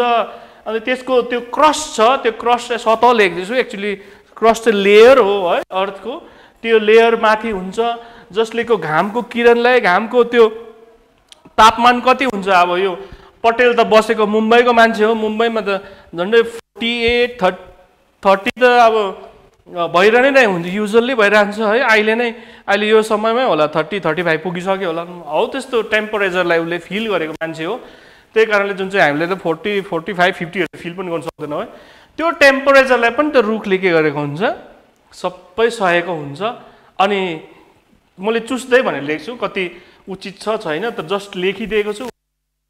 अनि त्यसको त्यो क्रस्ट छ, त्यो क्रस्ट चाहिँ सतह लेख्दैछु, एक्चुअली क्रस्ट चाहिँ लेयर हो है अर्थको, त्यो लेयर माथि हुन्छ जसले को घामको किरणलाई, घामको त्यो तापमान कति हुन्छ। अब यो पटेल त बसेको मुम्बईको मान्छे हो, मुम्बईमा त झन्डै 48-30 त अब भइरहने नै हुन्छ, युजल्ली भइरहन्छ है। अहिले यो समयमै होला 30-35 पुगिसक्यो होला, हौ त्यस्तो टेम्परेचरलाई उसले फिल गरेको मान्छे हो। त्यही कारणले जुन चाहिँ हामीले त 40, 45, 50 फिल पनि गर्न सक्दैनौँ है, त्यो टेम्परेचरलाई पनि त रुखले के गरेको हुन्छ, सबै सहेको हुन्छ। अनि मैले चुस्दै भनेर लेख्छु, कति उचित छ छैन त जस्ट लेखिदिएको छु।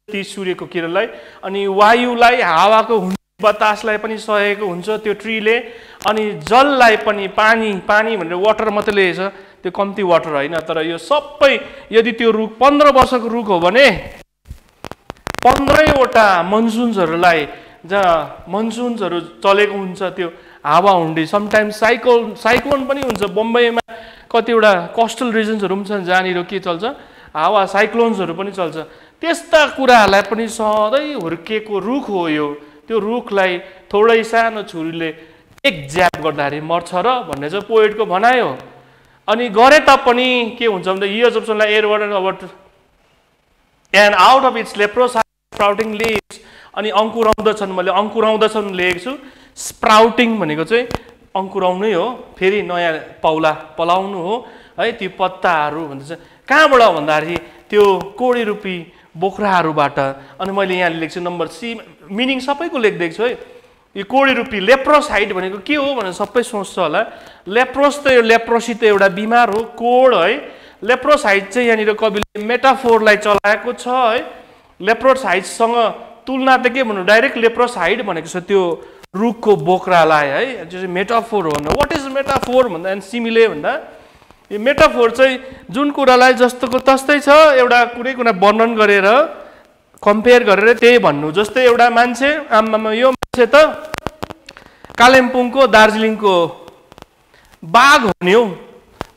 ती सूर्यको किरणलाई, अनि वायुलाई, हावाको बतासलाई पनि सहेको हुन्छ त्यो ट्रीले। अनि जललाई पनि, पानी भनेर वाटर मात्रै लिएछ, त्यो कम्ती वाटर होइन। तर यो सबै यदि त्यो रुख 15 वर्षको रुख हो भने 15वटा मनसुन्सहरूलाई, जहाँ मनसुन्सहरू चलेको हुन्छ, त्यो हावा हुन्डी, समटाइम्स साइक्लोन पनि हुन्छ। बम्बईमा कतिवटा कोस्टल रिजन्सहरू पनि छन् जहाँनिर के चल्छ, हावा साइक्लोन्सहरू पनि चल्छ। त्यस्ता कुराहरूलाई पनि सधैँ हुर्केको रुख हो यो। त्यो रुखलाई थोरै सानो छुरीले एक ज्याप गर्दाखेरि मर्छ र भन्ने चाहिँ पोएटको भनाइ हो। अनि गरे तापनि के हुन्छ भन्दा years of sunlight air water about and out of its leprous sprouting leaves, अनि अङ्कुराउँदछन्, मैले अङ्कुराउँदछन् लेखेको छु। स्प्राउटिङ भनेको चाहिँ अङ्कुराउनै हो, फेरि नयाँ पाउला पलाउनु हो है। ती पत्ताहरू भन्छ कहाँबाट भन्दाखेरि त्यो कोडी रूपी बोक्राहरूबाट। अनि मैले यहाँ लेख्छु नम्बर सी, मिनिङ सबैको लेखिदिएको छु है। यो कोडी रूपी लेप्रोसाइट भनेको के हो भनेर सबै सोच्छ होला। लेप्रोस त यो लेप्रोसी त एउटा बिमार हो, कोड है। लेप्रोसाइट चाहिँ यहाँनिर कविले मेटाफोरलाई चलाएको छ है। लेप्रोसाइटसँग तुलना त के भन्नु, डाइरेक्ट लेप्रोसाइट भनेको छ त्यो रुखको बोक्रालाई है, जो चाहिँ मेटाफोर हो। वाट इज मेटाफोर भन्दा एन्ड सिमिले भन्दा, यो मेटाफोर चाहिँ जुन कुरालाई जस्तोको तस्तै छ, एउटा कुनै कुरा वर्णन गरेर कम्पेयर गरेर त्यही भन्नु। जस्तै एउटा मान्छे, आमामा यो मान्छे त कालिम्पोङको दार्जिलिङको बाघ हो नि हौ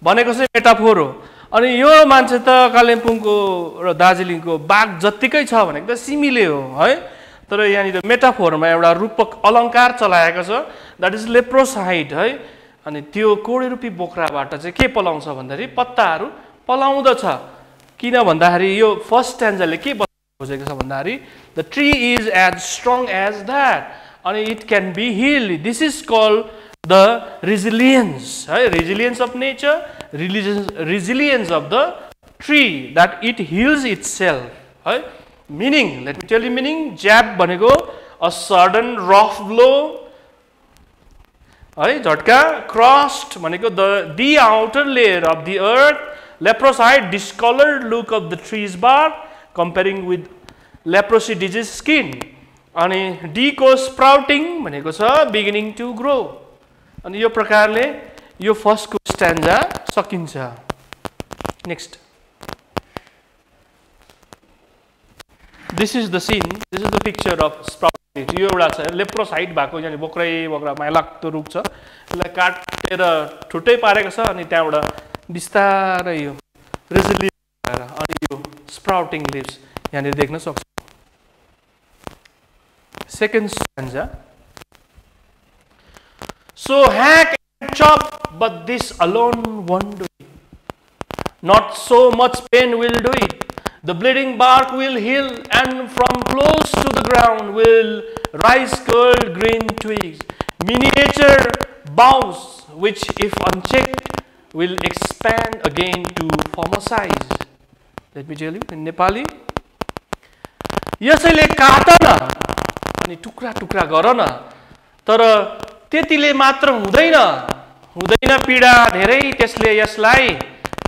भनेको चाहिँ मेटाफोर हो। अनि यो मान्छे त कालिम्पोङको र दार्जिलिङको बाघ जत्तिकै छ भनेको त सिमिले हो है। तर यहाँनिर मेटाफोरमा एउटा रूपक अलङ्कार चलाएको छ, द्याट इज लेप्रोसाइट है। अनि त्यो कोडी रूपी बोक्राबाट चाहिँ के पलाउँछ भन्दाखेरि पत्ताहरू पलाउँदछ। किन भन्दाखेरि यो फर्स्ट स्ट्यान्जाले के खोजेको छ भन्दाखेरि the tree is as strong as that, अनि it can be healed. This is called the resilience है, resilience of nature, resilience of the tree, that it heals itself है। Meaning, let me tell you meaning. Jab भनेको a sudden rough blow है, झट्का। Crust भनेको the outer layer of the earth. Leprous hide, discoloured look of the tree's bark comparing with leprosy disease skin. अनि D को स्प्राउटिङ भनेको छ beginning to grow. अनि यो प्रकारले यो फर्स्टको स्ट्यान्जा सकिन्छ। Next, this is the scene, this is the picture of sprouting. यो एउटा छ लेप्रोसाइट भएको, यहाँ बोक्रा माया लाग्दो रुख छ, यसलाई काटेर ठुटै पारेको छ। अनि त्यहाँबाट बिस्तारै यो रेजिलियन्स भएर अनि यो sprouting leaves. यहाँनिर देख्न सक्छौँ. Second stanza. So hack and chop, but this alone won't do it. Not so much pain will do it. The bleeding bark will heal, and from close to the ground will rise curled green twigs, miniature boughs, which if unchecked will expand again to former size. Let me tell you in Nepali. यसैले काट न अनि टुक्रा टुक्रा गर न, तर त्यतिले मात्र हुँदैन, हुँदैन पीडा धेरै त्यसले यसलाई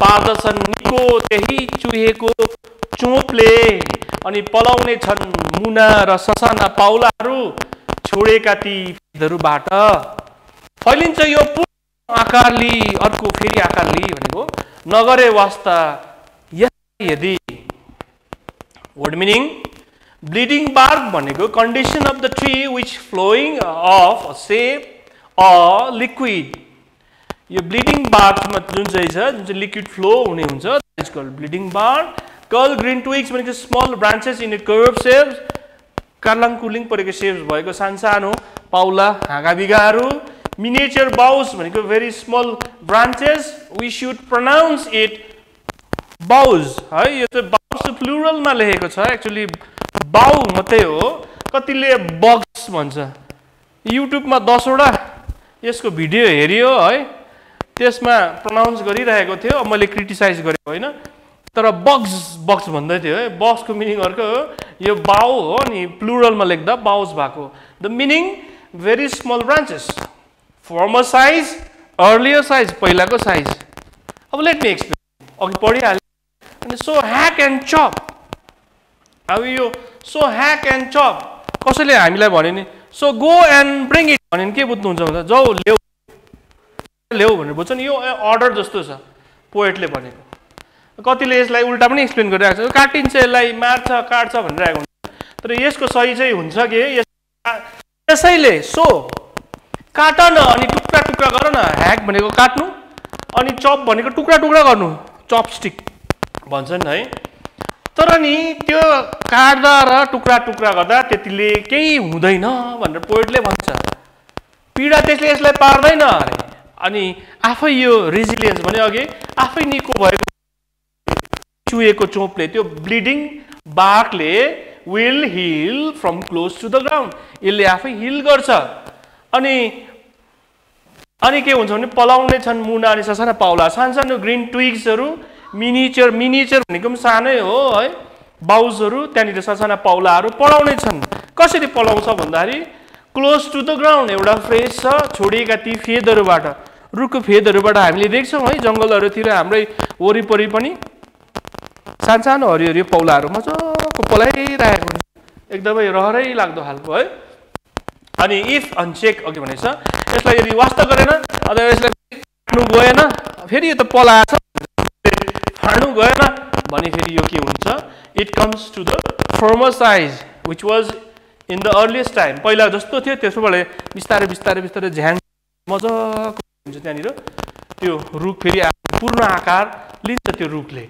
पार्दछन् निको त्यही चुहेको चोपले, अनि पलाउने छन् मुना र ससाना पाउलाहरू छोडेका ती फेदहरूबाट. फैलिन्छ यो पूर्ण आकार लिई अर्को फेरि आकार लिई भनेको नगरे वास्ता यदि. वर्ड मिनिङ ब्लिडिङ बार्क भनेको condition of the tree which flowing of a sap a liquid. यो ब्लिडिङ बार्कमा जुन चाहिँ छ, जुन चाहिँ लिक्विड फ्लो हुने हुन्छ, that is called bleeding bark. Curl green twigs भनेको small branches in curve shapes, कार्लाङ कुलिङ परेको सेप्स भएको सानसानो पाउला हाँगाबिगाहरू. मिनिएचर बाउस भनेको very small branches. We should pronounce it boughs है. यो चाहिँ बाउस प्लुरलमा लेखेको छ, एक्चुअली बाउ मात्रै हो. कतिले बग्स भन्छ. युट्युबमा 10 वटा यसको भिडियो हेरियो है, त्यसमा प्रोनाउन्स गरिरहेको थियो. मैले क्रिटिसाइज गरेको होइन, तर बग्स भन्दै थियो है. बग्सको मिनिङ अर्को हो, यो बाउ हो नि प्लुरलमा लेख्दा बाउज भएको. The meaning very small branches, former size, earlier size, पहिलाको साइज. अब लेट मी एक्सप्लेन. अघि पढिहालेँ. अनि सो ह्याक एन्ड चप. अब यो सो ह्याक एन्ड चप कसैले हामीलाई भन्यो नि, so go and bring it भन्यो नि के बुझ्नुहुन्छ भन्दा जाऊ ल्याऊ भनेर बुझ्छ नि. यो अर्डर जस्तो छ पोएटले भनेको. कतिले यसलाई उल्टा पनि एक्सप्लेन गरिरहेको छ, काटिन्छ यसलाई, मार्छ काट्छ भनिरहेको हुन्छ. तर यसको सही चाहिँ हुन्छ कि यसैले सो काट न अनि टुक्रा टुक्रा गर न. ह्याक भनेको काट्नु अनि चप भनेको टुक्रा टुक्रा गर्नु, चपस्टिक भन्छन् है. तर नि त्यो काट्दा र टुक्रा टुक्रा गर्दा त्यतिले केही हुँदैन भनेर पोएटले भन्छ. पीडा त्यसले यसलाई पार्दैन अरे. अनि आफै यो रेजिलियन्स भने अघि आफै निको भएको चुहेको चोपले, त्यो ब्लिडिङ बार्कले will heal from close to the ground. यसले आफै हिल गर्छ. अनि के हुन्छ भने पलाउने छन् मुना अनि ससाना पाउला, सानसानो ग्रिन ट्विग्सहरू. मिनिएचर भनेको पनि सानै हो है, बाउजहरू. त्यहाँनिर ससाना पाउलाहरू पलाउने छन्. कसरी पलाउँछ भन्दाखेरि क्लोज टु द ग्राउन्ड, एउटा फ्रेस छ छोडिएका ती फेदहरूबाट. रुखको फेदहरूबाट हामीले देख्छौँ है, जङ्गलहरूतिर हाम्रै वरिपरि पनि सानसानो हरियो हरियो पाउलाहरू मजाको पलाइरहेको हुन्छ, एकदमै रहरै लाग्दो खालको है. अनि इफ अनचेक अघि भनेछ, यसलाई यदि वास्ता गरेन अथवा यसलाई फाड्नु गएन, फेरि यो त पलाएछ फाड्नु गएन भने फेरि यो के हुन्छ, it comes to the former size which was in the earliest time. पहिला जस्तो थियो त्यसोबाट बिस्तारै बिस्तारै बिस्तारै झ्याङ मजाको हुन्छ. त्यहाँनिर त्यो रुख फेरि पूर्ण आकार लिन्छ त्यो रुखले.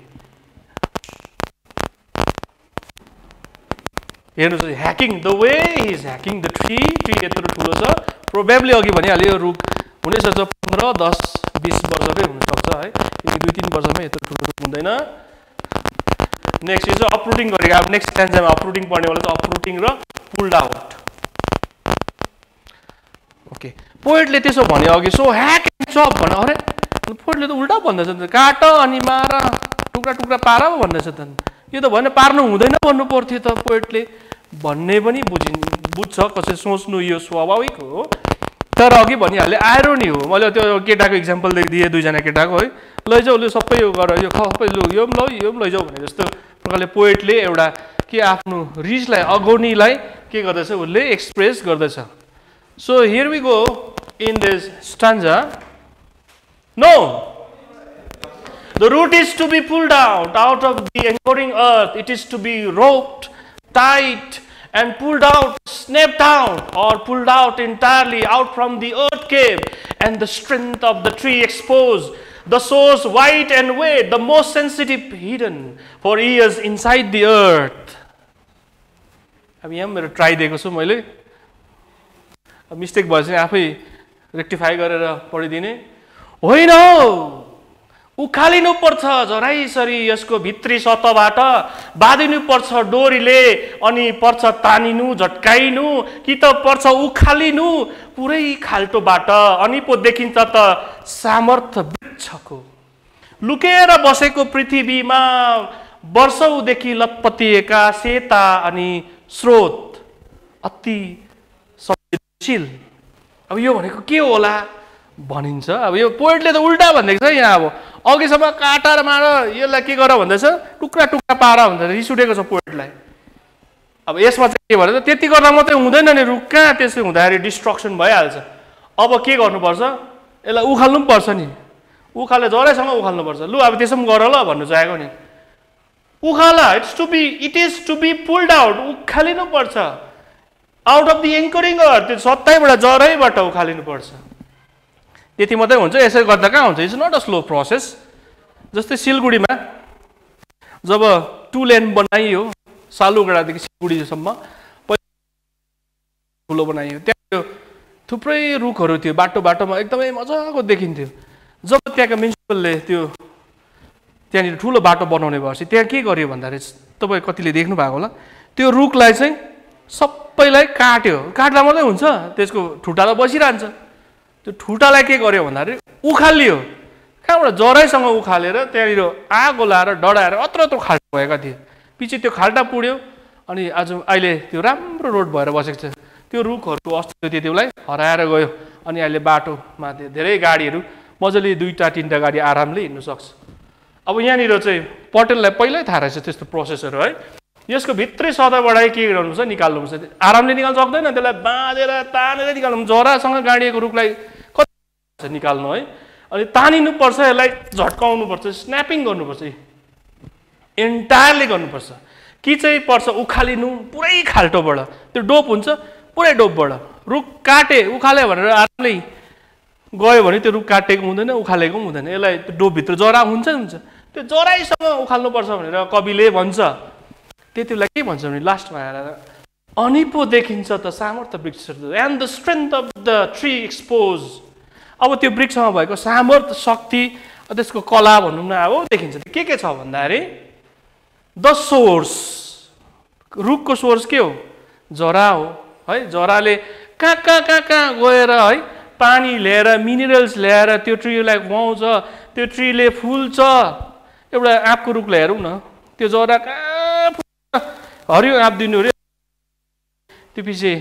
हेर्नुहोस्, hacking the way is hacking the tree यत्रो ठुलो छ. प्रोबेबली अघि भनिहाल्यो यो रुख हुनसक्छ 15, 10, 20 वर्षकै हुनसक्छ है. 2-3 वर्षमै यत्रो ठुलो रुख हुँदैन. नेक्स्ट इज अपरुटिङ गरेको. अब नेक्स्ट स्ट्यान्जामा अपरुटिङ पढ्नेवाला चाहिँ अपरुटिङ र पुल्ड आउट. ओके, पोएटले त्यसो भन्यो अघि, सो ह्याक एन्ड चप भन्यो. अरे पोएटले त उल्टा भन्दैछ नि, काट अनि मार टुक्रा टुक्रा पार पो भन्दैछ त. यो त भने पार्नु हुँदैन भन्नु पर्थ्यो त पोएटले भन्ने पनि बुझ्छ. कसै सोच्नु यो स्वाभाविक हो. तर अघि भनिहालेँ आइरोनी हो. मैले त्यो केटाको इक्जाम्पल दिएँ, 2 जना केटाको है, लैजाऊ लु सबै यो गर, यो सबै लु, यो पनि लैजाऊ भने जस्तो प्रकारले पोएटले एउटा के आफ्नो रिसलाई, अगोनीलाई के गर्दैछ, उसले एक्सप्रेस गर्दैछ. So here we go in this stanza. No, the root is to be pulled out of the anchoring earth. It is to be roped tight and pulled out, snapped out, or pulled out entirely out from the earth cave, and the strength of the tree exposed. The source white and wet, the most sensitive hidden for years inside the earth. अब यहाँ मेरो try दिएको छु मैले, mistake भएपछि आफै rectify गरेर पढिदिने। होइन, उखालिनु पर्छ झराइसरी यसको भित्री सतहबाट, बाँधिनु पर्छ डोरीले, अनि पर्छ तानिनु झट्काइनु, कि त पर्छ उखालिनु पुरै खाल्टोबाट, अनि पो देखिन्छ त सामर्थ्य वृक्षको। लुकेर बसेको पृथ्वीमा वर्षौँदेखि लतपतिएका सेता अनि स्रोत अति संवेदनशील। अब यो भनेको के होला भनिन्छ। अब यो पोइटले त उल्टा भनिदिएको छ यहाँ। अब अघिसम्म काटेर मार, यसलाई के गर भन्दैछ, टुक्रा टुक्रा पार भन्दैछ, रिस उठेको छ पोइटलाई। अब यसमा चाहिँ के भन्छ, त्यति गर्दा मात्रै हुँदैन नि, रुख कहाँ त्यसो हुँदाखेरि डिस्ट्रक्सन भइहाल्छ। अब के गर्नुपर्छ, यसलाई उखाल्नु पनि पर्छ नि, उखाले जरासँग उखाल्नुपर्छ। लु अब त्यसो पनि गर ल भन्नु चाहेको नि। उखाल, it is to be pulled out, उखालिनु पर्छ। Out of the anchoring earth, त्यो सत्तैबाट जरैबाट उखालिनु पर्छ। त्यति मात्रै हुन्छ, यसरी गर्दा कहाँ हुन्छ। It's not a slow process. जस्तै सिलगढीमा जब 2 लेन बनाइयो, सालुगडादेखि सिलगढीसम्म ठुलो बनाइयो, त्यहाँ थुप्रै रुखहरू थियो, बाटोमा एकदमै मजाको देखिन्थ्यो। जब त्यहाँको म्युनिसिपलले त्यो त्यहाँनिर ठुलो बाटो बनाउने भएपछि त्यहाँ के गर्यो भन्दाखेरि, तपाईँ कतिले देख्नु भएको होला, त्यो रुखलाई चाहिँ सबैलाई काट्यो। काट्दा मात्रै हुन्छ, त्यसको ठुटा त बसिरहन्छ। त्यो ठुटालाई के गर्यो भन्दाखेरि उखालियो। कहाँबाट जराइसँग उखालेर त्यहाँनिर आगो लाएर डढाएर अत्र खाल्टो भएका थिए। पछि त्यो खाल्टा पुड्यो, अनि आज अहिले त्यो राम्रो रोड भएर बसेको छ। त्यो रुखहरूको अस्तित्व त्यति बेला हराएर गयो, अनि अहिले बाटोमा धेरै गाडीहरू मजाले 2-3टा गाडी आरामले हिँड्नु सक्छ। अब यहाँनिर चाहिँ पटेललाई पहिल्यै थाहा रहेछ त्यस्तो प्रोसेसहरू है। यसको भित्री सतहबाट के गर्नुपर्छ, निकाल्नुपर्छ। आरामले निकाल्न सक्दैन, त्यसलाई बाँधेर तानेर निकाल्नु। जरासँग गाडिएको रुखलाई कति निकाल्नु है, अनि तानिनुपर्छ, यसलाई झट्काउनुपर्छ, स्न्यापिङ गर्नुपर्छ, एन्टायरली गर्नुपर्छ। कि चाहिँ पर्छ उखालिनु पुरै खाल्टोबाट, त्यो डोप हुन्छ पुरै डोपबाट। रुख काटे उखाल्यो भनेर आरामले गयो भने त्यो रुख काटेको हुँदैन, उखालेको पनि हुँदैन। यसलाई त्यो डोपभित्र जरा हुन्छ। त्यो जराइसँग उखाल्नुपर्छ भनेर कविले भन्छ। त्यति बेला के भन्छ भने लास्टमा आएर अनि पो देखिन्छ त सामर्थ्य वृक्ष, and the strength of the tree expose. अब त्यो वृक्षमा भएको सामर्थ्य, शक्ति, त्यसको कला भनौँ न, अब देखिन्छ। के छ भन्दाखेरि द सोर्स, रुखको सोर्स के हो, जरा हो है। जराले कहाँ गएर है पानी ल्याएर, मिनरल्स ल्याएर त्यो ट्रीलाई खुवाउँछ, त्यो ट्रीले फुल्छ। एउटा आँपको रुखलाई हेरौँ न, त्यो जरा कहाँ हरियो आँप दिनु अरे, त्यो पछि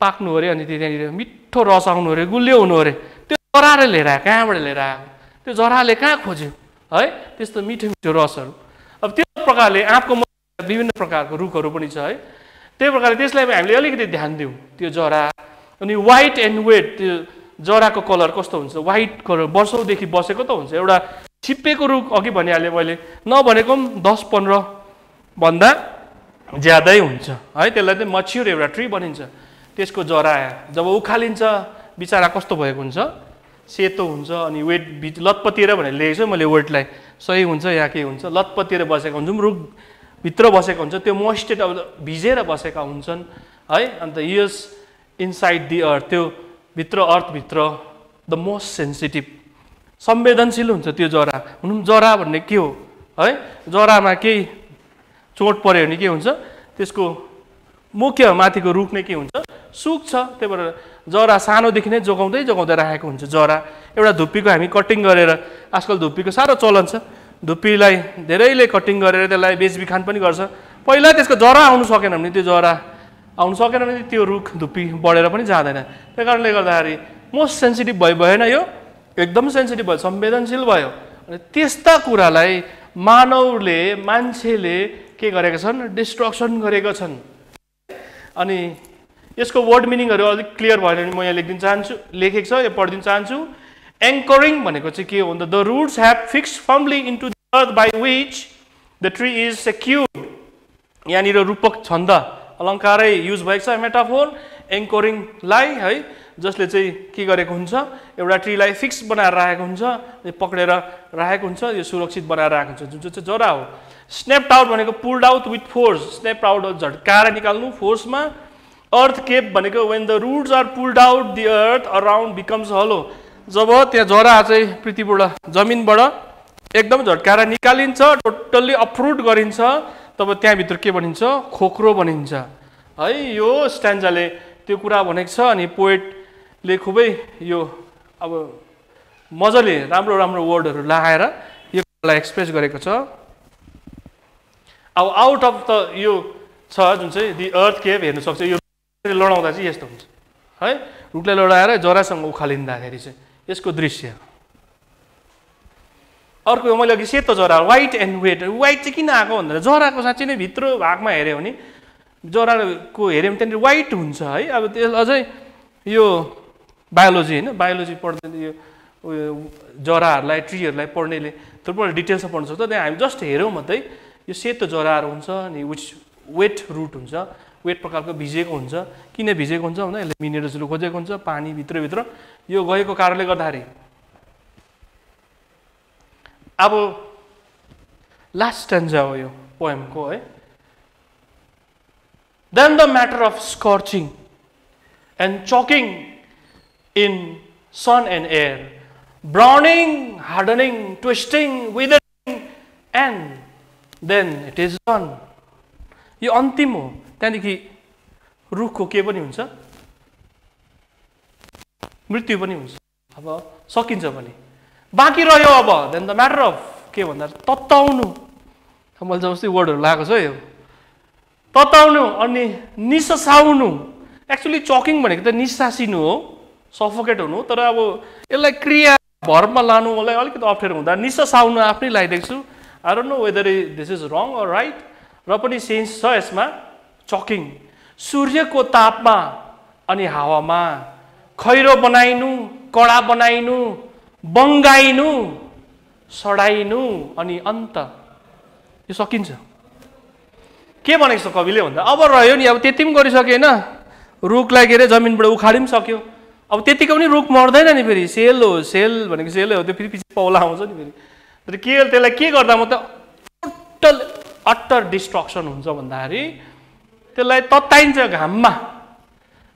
पाक्नु अरे, अनि त्यहाँनिर मिठो रस आउनु अरे, गुलियो हुनु अरे। त्यो जराले लिएर आयो, कहाँबाट लिएर आएको, त्यो जराले कहाँ खोज्यो है त्यस्तो मिठो मिठो रसहरू। अब त्यो प्रकारले आँपको विभिन्न प्रकारको रुखहरू पनि छ है। त्यही प्रकारले त्यसलाई हामीले अलिकति ध्यान दिउँ। त्यो जरा, अनि वाइट एन्ड वेट, त्यो जराको कलर कस्तो हुन्छ, वाइट कलर, वर्षौँदेखि बसेको त हुन्छ। एउटा छिप्पेको रुख अघि भनिहालेँ मैले, नभनेको पनि 10-15 भन्दा ज्यादै हुन्छ है। त्यसलाई चाहिँ मच्योर एउटा ट्री बनिन्छ। त्यसको जरा जब उखालिन्छ बिचरा कस्तो भएको हुन्छ, सेतो हुन्छ, अनि वेट लतपतिएर भनेर लेखेको छु मैले, वेटलाई सही हुन्छ या के हुन्छ, लतपतिएर बसेका हुन्छौँ, रुख भित्र बसेका हुन्छ, त्यो मोइस्टेड अब भिजेर बसेका हुन्छन् है। अन्त यस इनसाइड दि अर्थ, त्यो भित्र अर्थभित्र द मोस्ट सेन्सिटिभ, संवेदनशील हुन्छ त्यो जरा। हुनु जरा भन्ने के हो है, जरामा केही चोट पऱ्यो भने के हुन्छ, त्यसको मुख्य माथिको रुख नै के हुन्छ, सुक्छ। त्यही भएर जरा सानोदेखि नै जोगाउँदै राखेको हुन्छ। जरा एउटा धुप्पीको हामी कटिङ गरेर, आजकल धुप्पीको साह्रो चलन छ, धुप्पीलाई धेरैले कटिङ गरेर त्यसलाई बेचबिखान पनि गर्छ। पहिला त्यसको जरा आउनु सकेन भने, त्यो जरा आउनु सकेन भने त्यो रुख धुप्पी बढेर पनि जाँदैन। त्यही कारणले गर्दाखेरि मोस्ट सेन्सिटिभ भएन, यो एकदम सेन्सिटिभ भयो, संवेदनशील भयो। अनि त्यस्ता कुरालाई मान्छेले के गरेका छन्, डिस्ट्रक्सन गरेका छन्। अनि यसको वर्ड मिनिङहरू अलिक क्लियर भएन भने म यहाँ लेखिदिन चाहन्छु, लेखेको छ, यो पढिदिन चाहन्छु। एङ्करिङ भनेको चाहिँ के हो भन्दा, the roots have fixed firmly into the earth by which the tree is secured. यहाँनिर रूपक छन्द अलङ्कारै युज भएको छ, मेटाफोर एङ्करिङलाई है। जसले चाहिँ के गरेको हुन्छ, एउटा ट्रीलाई फिक्स बनाएर राखेको हुन्छ, पक्रेर राखेको हुन्छ, यो सुरक्षित बनाएर राखेको हुन्छ, जुन चाहिँ जरा हो। स्न्याप्ड आउट भनेको pulled out with force, snapped out झट्काएर निकाल्नु फोर्समा। अर्थ केप भनेको when the roots are pulled out the earth around becomes hollow, जब त्यहाँ जरा चाहिँ पृथ्वीबाट जमिनबाट एकदम झट्काएर निकालिन्छ, टोटल्ली अप्रुट गरिन्छ, तब त्यहाँभित्र के बनिन्छ, खोक्रो बनिन्छ है। यो स्ट्यान्जाले त्यो कुरा भनेको छ। अनि पोएटले खुबै यो अब मजाले राम्रो राम्रो वर्डहरू लगाएर यो कुरालाई एक्सप्रेस गरेको छ। अब आउट अफ द यो छ जुन चाहिँ दि अर्थ केभ हेर्नु सक्छ, यो लडाउँदा चाहिँ यस्तो हुन्छ है, रुखलाई लडाएर जरासँग उखालिँदाखेरि चाहिँ यसको दृश्य। अर्को मैले अघि सेतो जरा व्हाइट एन्ड वेट, व्हाइट चाहिँ किन आएको भन्दा जराको साँच्चै नै भित्र भागमा हेऱ्यो भने जराको हेऱ्यो भने त्यहाँनिर व्हाइट हुन्छ है। अब त्यो अझै यो बायोलोजी होइन, बायोलोजी पढ्दै यो जराहरूलाई ट्रीहरूलाई पढ्नेले थुप्रो डिटेल्समा पढ्न सक्छ। त्यहाँ हामी जस्ट हेऱ्यौँ मात्रै यो सेतो जराहरू हुन्छ अनि विच वेट रुट हुन्छ, वेट प्रकारको भिजेको हुन्छ। किन भिजेको हुन्छ भन्दा यसले मिनरल्सहरू खोजेको हुन्छ पानी भित्रभित्र, यो गएको कारणले गर्दाखेरि। अब लास्ट स्ट्यान्जा हो यो पोएमको है। Then the matter of scorching and choking in sun and air, browning, hardening, twisting, withering, and then it is done. यो अन्तिम हो। त्यहाँदेखि रुखको के पनि हुन्छ, मृत्यु पनि हुन्छ, अब सकिन्छ पनि। बाँकी रह्यो अब देन द म्याटर अफ के भन्दा तताउनु, मैले जस्तै वर्डहरू लगाएको छ यो तताउनु अनि निससाउनु। एक्चुअली चकिङ भनेको त निसासिनु हो, सफोकेट हुनु, तर अब यसलाई क्रिया भरमा लानु मलाई अलिकति अप्ठ्यारो हुँदा निससाउनु आफ्नै लगाइदिएको छु। I don't know whether this is wrong or right, र पनि सेन्स छ यसमा। चकिङ सूर्यको तापमा अनि हावामा खैरो बनाइनु, कडा बनाइनु, बङ्गाइनु, सडाइनु अनि अन्त, यो सकिन्छ। के भनेको छ कविले भन्दा अब रह्यो नि, अब त्यति पनि गरिसक्यो होइन, रुखलाई के अरे जमिनबाट उखाडि पनि सक्यो, अब त्यतिको पनि रुख मर्दैन नि फेरि। सेल हो, सेल भनेको सेलै हो, त्यो फेरि पछि पौला आउँछ नि फेरि। तर के त्यसलाई के गर्दा मात्रै टोटल अट्टर डिस्ट्रक्सन हुन्छ भन्दाखेरि त्यसलाई तताइन्छ घाममा,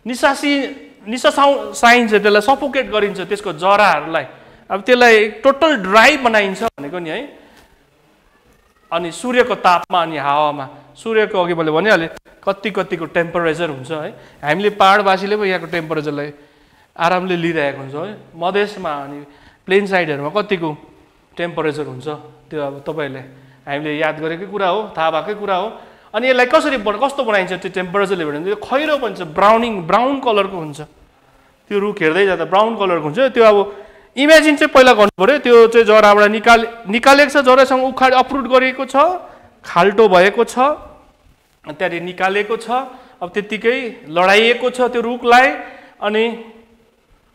निसाइन्छ, त्यसलाई सफोकेट गरिन्छ त्यसको जराहरूलाई। अब त्यसलाई टोटल ड्राई बनाइन्छ भनेको नि है। अनि सूर्यको तापमा अनि हावामा, सूर्यको अघि मैले भनिहालेँ कति कतिको टेम्परेचर हुन्छ है। हामीले पहाडवासीले पो यहाँको टेम्परेचरलाई आरामले लिइरहेको हुन्छ है। मधेसमा अनि प्लेन साइडहरूमा कतिको टेम्परेचर हुन्छ त्यो अब तपाईँहरूले हामीले याद गरेकै कुरा हो, थाहा भएकै कुरा हो। अनि यसलाई कसरी कस्तो बनाइन्छ त्यो टेम्परेचरले भने त्यो खैरो बन्छ, ब्राउन कलरको हुन्छ। त्यो रुख हेर्दै जाँदा ब्राउन कलरको हुन्छ। त्यो अब इमेजिन चाहिँ पहिला गर्नु पऱ्यो, त्यो चाहिँ जराबाट निकालेको छ, जरासँग उखाड अप्रुट गरिएको छ, खाल्टो भएको छ, त्यहाँदेखि निकालेको छ, अब त्यत्तिकै लडाइएको छ त्यो रुखलाई। अनि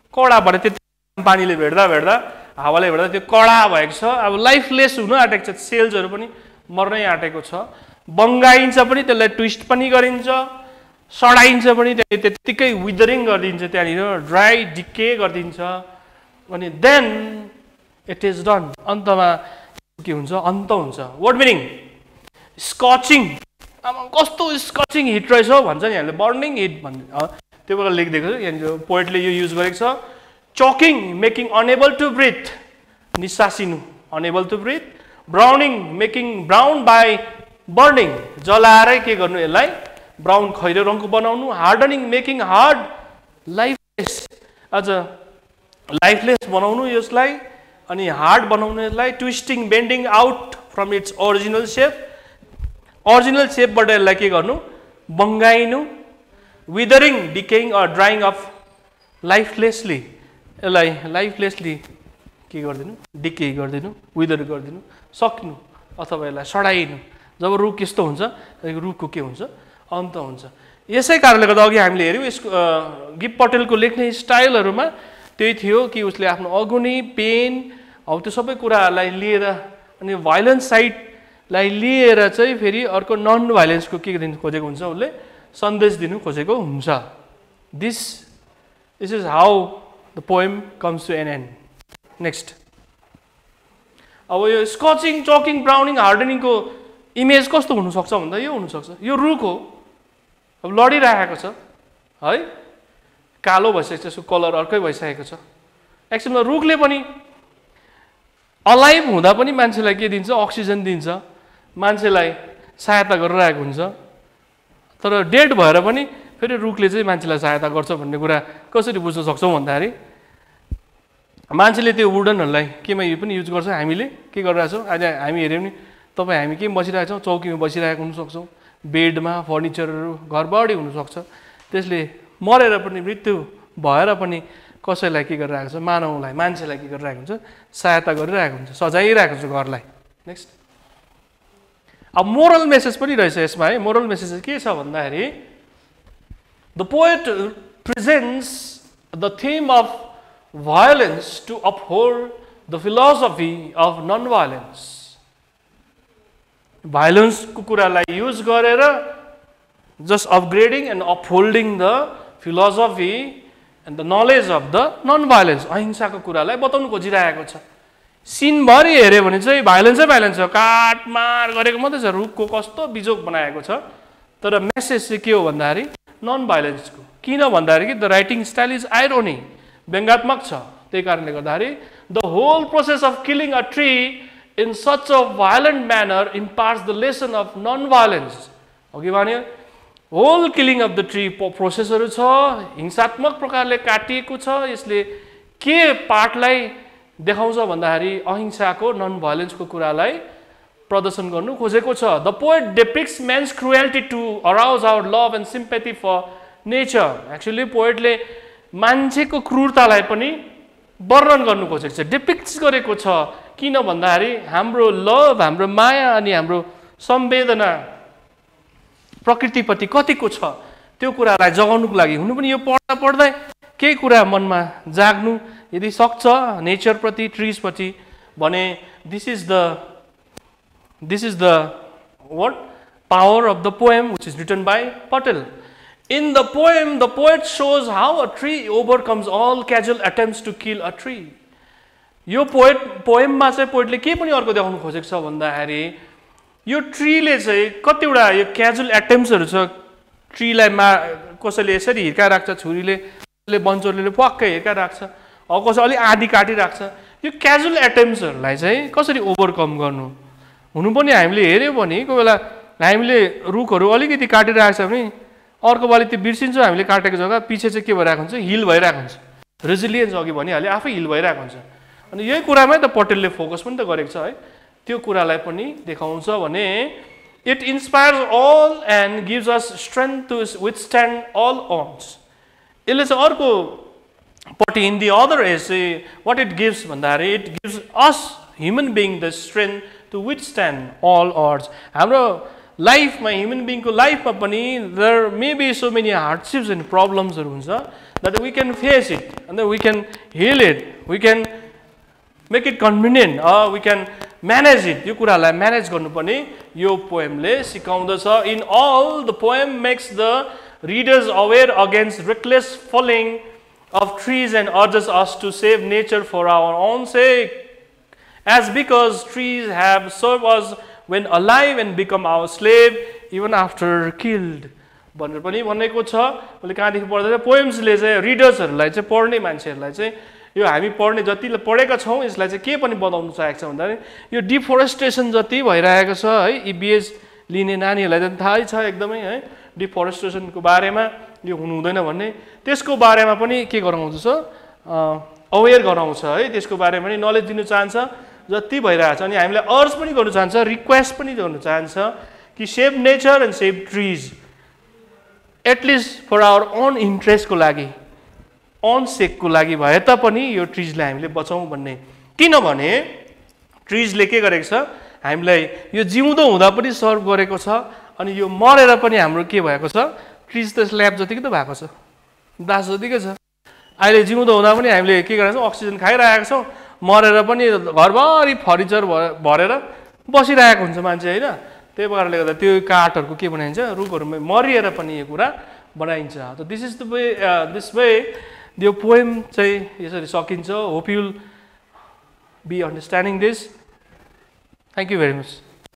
कडा भएर त्यति पानीले भेट्दा भेट्दा हावाले भेट्दा त्यो कडा भएको छ, अब लाइफलेस हुन आँटेको छ, सेल्सहरू पनि मर्नै आँटेको छ। बङ्गाइन्छ पनि, त्यसलाई ट्विस्ट पनि गरिन्छ, सडाइन्छ पनि, त्यत्तिकै विदरिङ गरिदिन्छ, त्यहाँनिर ड्राई डिके गरिदिन्छ। अनि देन इट इज डन, अन्तमा के हुन्छ, अन्त हुन्छ। वर्ड मिनिङ स्कचिङ, अब कस्तो स्कचिङ हिट रहेछ भन्छ नि हामीले, बर्निङ हिट भन्ने त्यो बेला लेखिदिएको छ यहाँनिर, पोइटले यो युज गरेको छ। Choking making unable to breathe, निसासिनु unable to breathe. Browning making brown by burning, जलाएरै के गर्नु यसलाई ब्राउन खैरो रङको बनाउनु। हार्डनिङ मेकिङ हार्ड, लाइफलेस, अझ लाइफलेस बनाउनु यसलाई, अनि हार्ड बनाउनु यसलाई। Twisting bending out from its original shape, original सेपबाट यसलाई के गर्नु, बङ्गाइनु। Withering decaying or drying of lifelessly, यसलाई लाइफलेसली के गरिदिनु, डिके गरिदिनु, विदर गरिदिनु, सक्नु अथवा यसलाई सडाइनु। जब रुख यस्तो हुन्छ रुखको के हुन्छ, अन्त हुन्छ। यसै कारणले गर्दा अघि हामीले हेऱ्यौँ यसको गिप पटेलको लेख्ने स्टाइलहरूमा त्यही थियो कि उसले आफ्नो अगुनी पेन हौ त्यो सबै कुराहरूलाई लिएर अनि भाइलेन्स साइडलाई लिएर चाहिँ फेरि अर्को नन भाइलेन्सको के दिनु खोजेको हुन्छ, उसले सन्देश दिनु खोजेको हुन्छ। This This is how the poem comes to an end. Next. अब यो स्कचिङ, चकिङ, ब्राउनिङ, हार्डनिङको इमेज कस्तो हुनसक्छ भन्दा यो हुनसक्छ। यो रुख हो, अब लडिरहेको छ है, कालो भइसकेको छ, यसको कलर अर्कै भइसकेको छ। एक्चुअलमा रुखले पनि अलाइभ हुँदा पनि मान्छेलाई के दिन्छ? अक्सिजन दिन्छ, मान्छेलाई सहायता गरिरहेको हुन्छ। तर डेड भएर पनि फेरि रुखले चाहिँ मान्छेलाई सहायता गर्छ भन्ने कुरा कसरी बुझ्न सक्छौँ भन्दाखेरि मान्छेले त्यो वुडनहरूलाई केमा पनि युज गर्छ। हामीले के गरिरहेछौँ अहिले हामी हेऱ्यौँ नि, तपाईँ हामी केमा बसिरहेको छौँ? चौकीमा बसिरहेको हुनसक्छौँ, बेडमा, फर्निचरहरू घरबाडी हुनसक्छ। त्यसले मरेर पनि, मृत्यु भएर पनि कसैलाई के गरिरहेको छ? मानवलाई, मान्छेलाई के गरिरहेको हुन्छ? सहायता गरिरहेको हुन्छ, सजाइरहेको हुन्छ घरलाई। नेक्स्ट। अब मोरल मेसेज पनि रहेछ यसमा है। मोरल मेसेज के छ भन्दाखेरि the poet presents the theme of violence to uphold the philosophy of non-violence. Violence को कुरालाई युज गरेर just upgrading and upholding the philosophy and the knowledge of the non-violence. अहिंसाको कुरालाई बताउनु खोजिरहेको छ। सिनभरि हेऱ्यो भने चाहिँ भाइलेन्सै भाइलेन्स छ, काटमार गरेको मात्रै छ, रुखको कस्तो बिजोग बनाएको छ। तर मेसेज चाहिँ के हो भन्दाखेरि नन भाइलेन्सको। किन भन्दाखेरि कि the writing style is irony, व्यङ्गात्मक छ। त्यही कारणले गर्दाखेरि the whole process of killing a tree in such a violent manner imparts the lesson of non violence. अघि भन्यो whole killing of the tree प्रोसेसहरू छ, हिंसात्मक प्रकारले काटिएको छ। यसले के पार्टलाई देखाउँछ भन्दाखेरि अहिंसाको, नन भाइलेन्सको कुरालाई प्रदर्शन गर्नु खोजेको छ। The poet depicts men's cruelty to arouse our love and sympathy for nature. Actually पोएटले मान्छेको क्रूरतालाई पनि वर्णन गर्नु खोजेको छ, डिपिक्ट्स गरेको छ। किन भन्दाखेरि हाम्रो लभ, हाम्रो माया अनि हाम्रो संवेदना प्रकृतिप्रति कतिको छ त्यो कुरालाई जगाउनुको लागि हुनु पनि यो पढ्दा पढ्दै केही कुरा मनमा जाग्नु यदि सक्छ नेचरप्रति, ट्रिजप्रति भने this is the what power of the poem which is written by Patel. In the poem, the poet shows how a tree overcomes all casual attempts to kill a tree. यो पोएममा चाहिँ पोएटले के पनि अर्को देखाउनु खोजेको छ भन्दाखेरि यो ट्रीले चाहिँ कतिवटा यो क्याजुअल एटेम्प्ट्सहरू छ। ट्रीलाई कसैले यसरी हिर्काइराख्छ, छुरीले, कसैले बन्चोरले प्वाक्कै हिर्काइराख्छ, कसै अलि आधी काटिराख्छ। यो क्याजुअल एटेम्प्ट्सहरूलाई चाहिँ कसरी ओभरकम गर्नु हुनु पनि हामीले हेऱ्यौँ भने कोही बेला हामीले रुखहरू अलिकति काटिरहेको छ भने अर्को पालि त्यो बिर्सिन्छौँ। हामीले काटेको जग्गा पछि चाहिँ के भइरहेको हुन्छ? हिल भइरहेको हुन्छ। रेजिलियन्स अघि भनिहाल्यो, आफै हिल भइरहेको हुन्छ। अनि यही कुरामै त पटेलले फोकस पनि त गरेको छ है। त्यो कुरालाई पनि देखाउँछ भने it inspires all and gives us strength to withstand all odds. यसले चाहिँ अर्को पट्टि इन दि अदर एज चाहिँ वाट इट गिभ्स भन्दाखेरि it gives us human being the strength to withstand all odds. हाम्रो लाइफमा, ह्युमन बिङको लाइफमा पनि there may be so many hardships and प्रब्लम्सहरू हुन्छ that we can face it and we can heal it, we can make it convenient, we can manage it. यो कुरालाई manage गर्नुपर्ने यो पोएमले सिकाउँदछ। In all the poem makes the readers aware against reckless felling of trees and urges us to save nature for our own sake, as because trees have served us when alive and become our slave even after killed भनेर पनि भनेको छ। मैले कहाँदेखि पढ्दा पोएम्सले चाहिँ रिडर्सहरूलाई चाहिँ, पढ्ने मान्छेहरूलाई चाहिँ यो हामी पढ्ने जतिले पढेका छौँ यसलाई चाहिँ के पनि बताउनु चाहेको छ भन्दाखेरि यो डिफोरेस्टेसन जति भइरहेको छ है, इबिएस लिने नानीहरूलाई त थाहै छ एकदमै है डिफोरेस्टेसनको बारेमा, यो हुनु हुँदैन भन्ने। त्यसको बारेमा पनि के गराउँछ? अवेर गराउँछ है, त्यसको बारेमा पनि नलेज दिनु चाहन्छ जति भइरहेको छ। अनि हामीलाई अर्ज पनि गर्नु चाहन्छ, रिक्वेस्ट पनि गर्नु चाहन्छ कि save nature and save trees, at least for our own इन्ट्रेस्टको लागि, ओन सेकको लागि भए तापनि यो ट्रिजलाई हामीले बचाउँ भन्ने। किनभने ट्रिजले के गरेको छ? हामीलाई यो जिउँदो हुँदा पनि सर्भ गरेको छ अनि यो मरेर पनि हाम्रो के भएको छ? ट्रिज त स्ल्याब जतिकै त भएको छ, दास जतिकै छ। अहिले जिउँदो हुँदा पनि हामीले के गरेको छौँ? अक्सिजन खाइरहेको छौँ, मरेर पनि घरभरि फर्निचर भरेर बसिरहेको हुन्छ मान्छे होइन। त्यही कारणले गर्दा त्यो काठहरूको के बनाइन्छ? रुखहरूमा मरिएर पनि यो कुरा बनाइन्छ। त दिस वे यो पोएम चाहिँ यसरी सकिन्छ. Hope you'll be understanding this. Thank you very much.